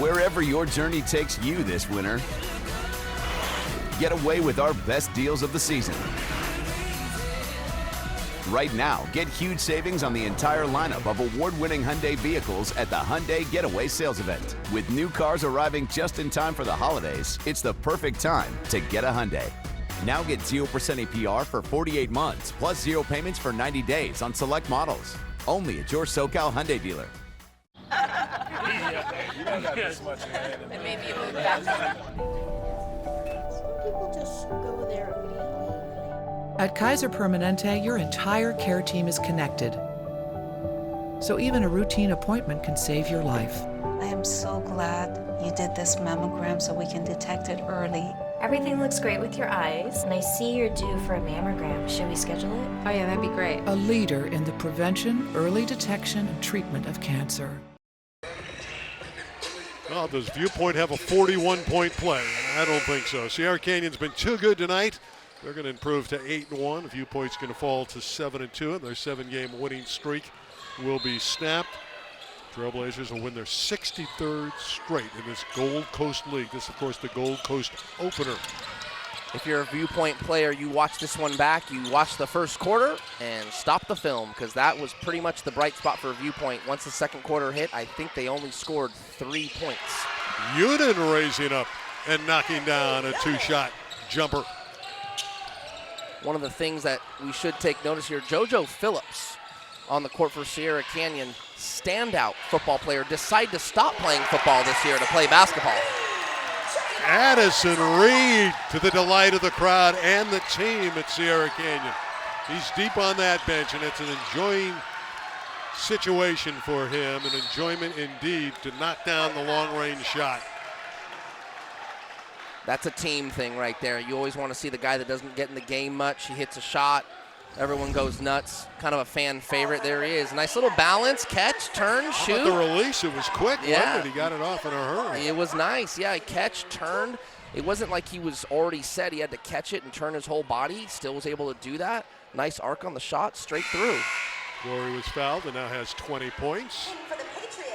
Wherever your journey takes you this winter, get away with our best deals of the season. Right now, get huge savings on the entire lineup of award-winning Hyundai vehicles at the Hyundai Getaway Sales Event. With new cars arriving just in time for the holidays, it's the perfect time to get a Hyundai. Now get 0% APR for 48 months, plus 0 payments for 90 days on select models. Only at your SoCal Hyundai dealer. You don't got this much in hand. And maybe you move back. Some people just go there immediately. At Kaiser Permanente, your entire care team is connected. So even a routine appointment can save your life. I am so glad you did this mammogram so we can detect it early. Everything looks great with your eyes, and I see you're due for a mammogram. Should we schedule it? Oh yeah, that'd be great. A leader in the prevention, early detection, and treatment of cancer. Well, does Viewpoint have a 41-point play? I don't think so. Sierra Canyon's been too good tonight. They're going to improve to 8-1. Viewpoint's going to fall to 7-2, and their 7-game winning streak will be snapped. Trailblazers will win their 63rd straight in this Gold Coast League. This, of course, the Gold Coast opener. If you're a Viewpoint player, you watch this one back, you watch the first quarter, and stop the film, because that was pretty much the bright spot for Viewpoint. Once the second quarter hit, I think they only scored 3 points. Unin raising up and knocking down a 2-shot jumper. One of the things that we should take notice here, JoJo Phillips on the court for Sierra Canyon, standout football player, decided to stop playing football this year to play basketball. Addison Reed, to the delight of the crowd and the team at Sierra Canyon. He's deep on that bench, and it's an enjoying situation for him, an enjoyment indeed to knock down the long-range shot. That's a team thing right there. You always want to see the guy that doesn't get in the game much. He hits a shot, Everyone goes nuts. Kind of a fan favorite. There he is. Nice little balance, catch, turn, shoot. The release, it was quick, yeah. wasn't it? He got it off in a hurry. It was nice. Yeah, he catch, turned. It wasn't like he was already set. He had to catch it and turn his whole body. Still was able to do that. Nice arc on the shot, straight through. Gorey was fouled and now has 20 points.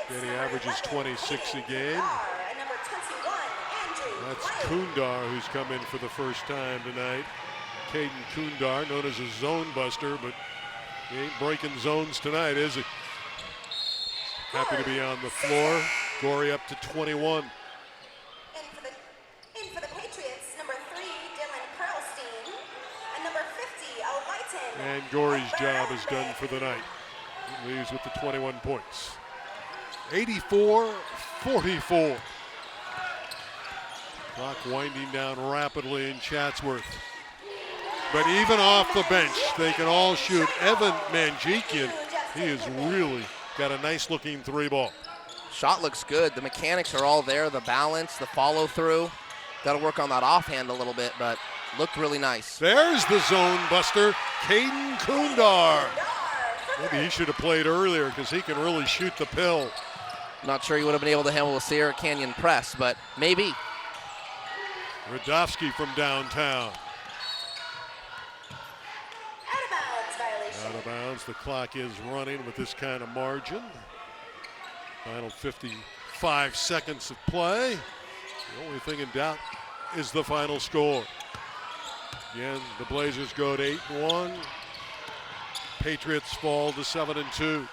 And he averages 26 a game. That's Kundar, who's come in for the first time tonight. Caden Kundar, known as a zone buster, but he ain't breaking zones tonight, is he? Happy to be on the floor. Gorey up to 21. In for the Patriots, number 3, Dylan Perlstein, and number 50, O'Lighton. And Gorey's job is done for the night. He leaves with the 21 points. 84-44. Clock winding down rapidly in Chatsworth. But even off the bench, they can all shoot. Evan Manjikian, he has really got a nice looking 3-ball. Shot looks good. The mechanics are all there, the balance, the follow through. Got to work on that offhand a little bit, but looked really nice. There's the zone buster, Caden Kundar. Maybe he should have played earlier because he can really shoot the pill. Not sure he would have been able to handle a Sierra Canyon press, but maybe. Radovsky from downtown. Out of bounds. The clock is running with this kind of margin. Final 55 seconds of play. The only thing in doubt is the final score. Again, the Blazers go to 8-1. Patriots fall to 7-2.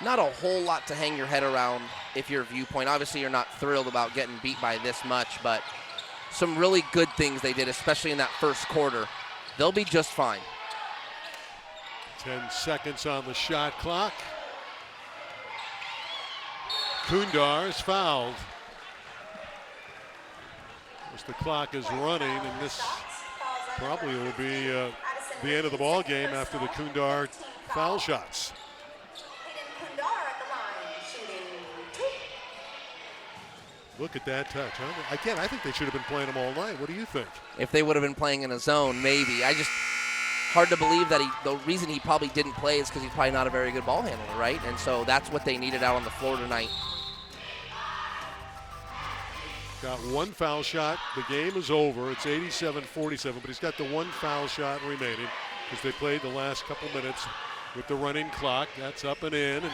Not a whole lot to hang your head around if you're Viewpoint. Obviously, you're not thrilled about getting beat by this much, but some really good things they did, especially in that first quarter. They'll be just fine. 10 seconds on the shot clock. Kundar is fouled. As the clock is running, and this probably will be the end of the ball game after the Kundar foul shots. Look at that touch. Again, I think they should have been playing them all night. What do you think? If they would have been playing in a zone, maybe. Hard to believe that the reason he probably didn't play is because he's probably not a very good ball handler, right? And so that's what they needed out on the floor tonight. Got one foul shot. The game is over. It's 87-47, but he's got the one foul shot remaining because they played the last couple minutes with the running clock. That's up and in. And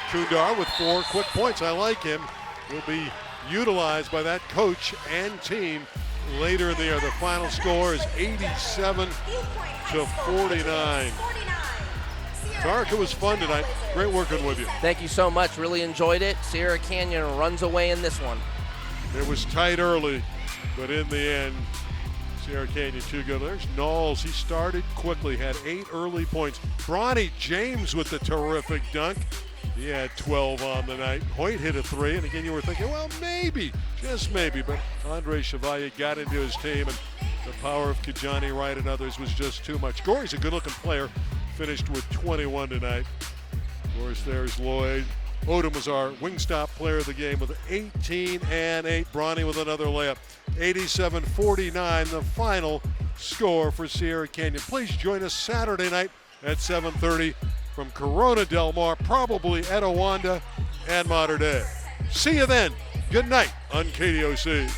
Kundar with 4 quick points. I like him. He'll be utilized by that coach and team later in the year. The final score is 87-49. Tark, it was fun tonight. Great working with you. Thank you so much. Really enjoyed it. Sierra Canyon runs away in this one. It was tight early, but in the end, Sierra Canyon too good. There's Knowles. He started quickly, had 8 early points. Bronny James with the terrific dunk. He had 12 on the night. Hoyt hit a 3, and again, you were thinking, well, maybe, just maybe, but Andre Chevalier got into his team, and the power of Kijani Wright and others was just too much. Gorey's a good-looking player, finished with 21 tonight. Of course, there's Lloyd. Odom was our Wingstop player of the game with 18 and 8. Bronny with another layup. 87-49, the final score for Sierra Canyon. Please join us Saturday night at 7:30 from Corona Del Mar, probably Etiwanda and Mater Dei. See you then. Good night on KDOC.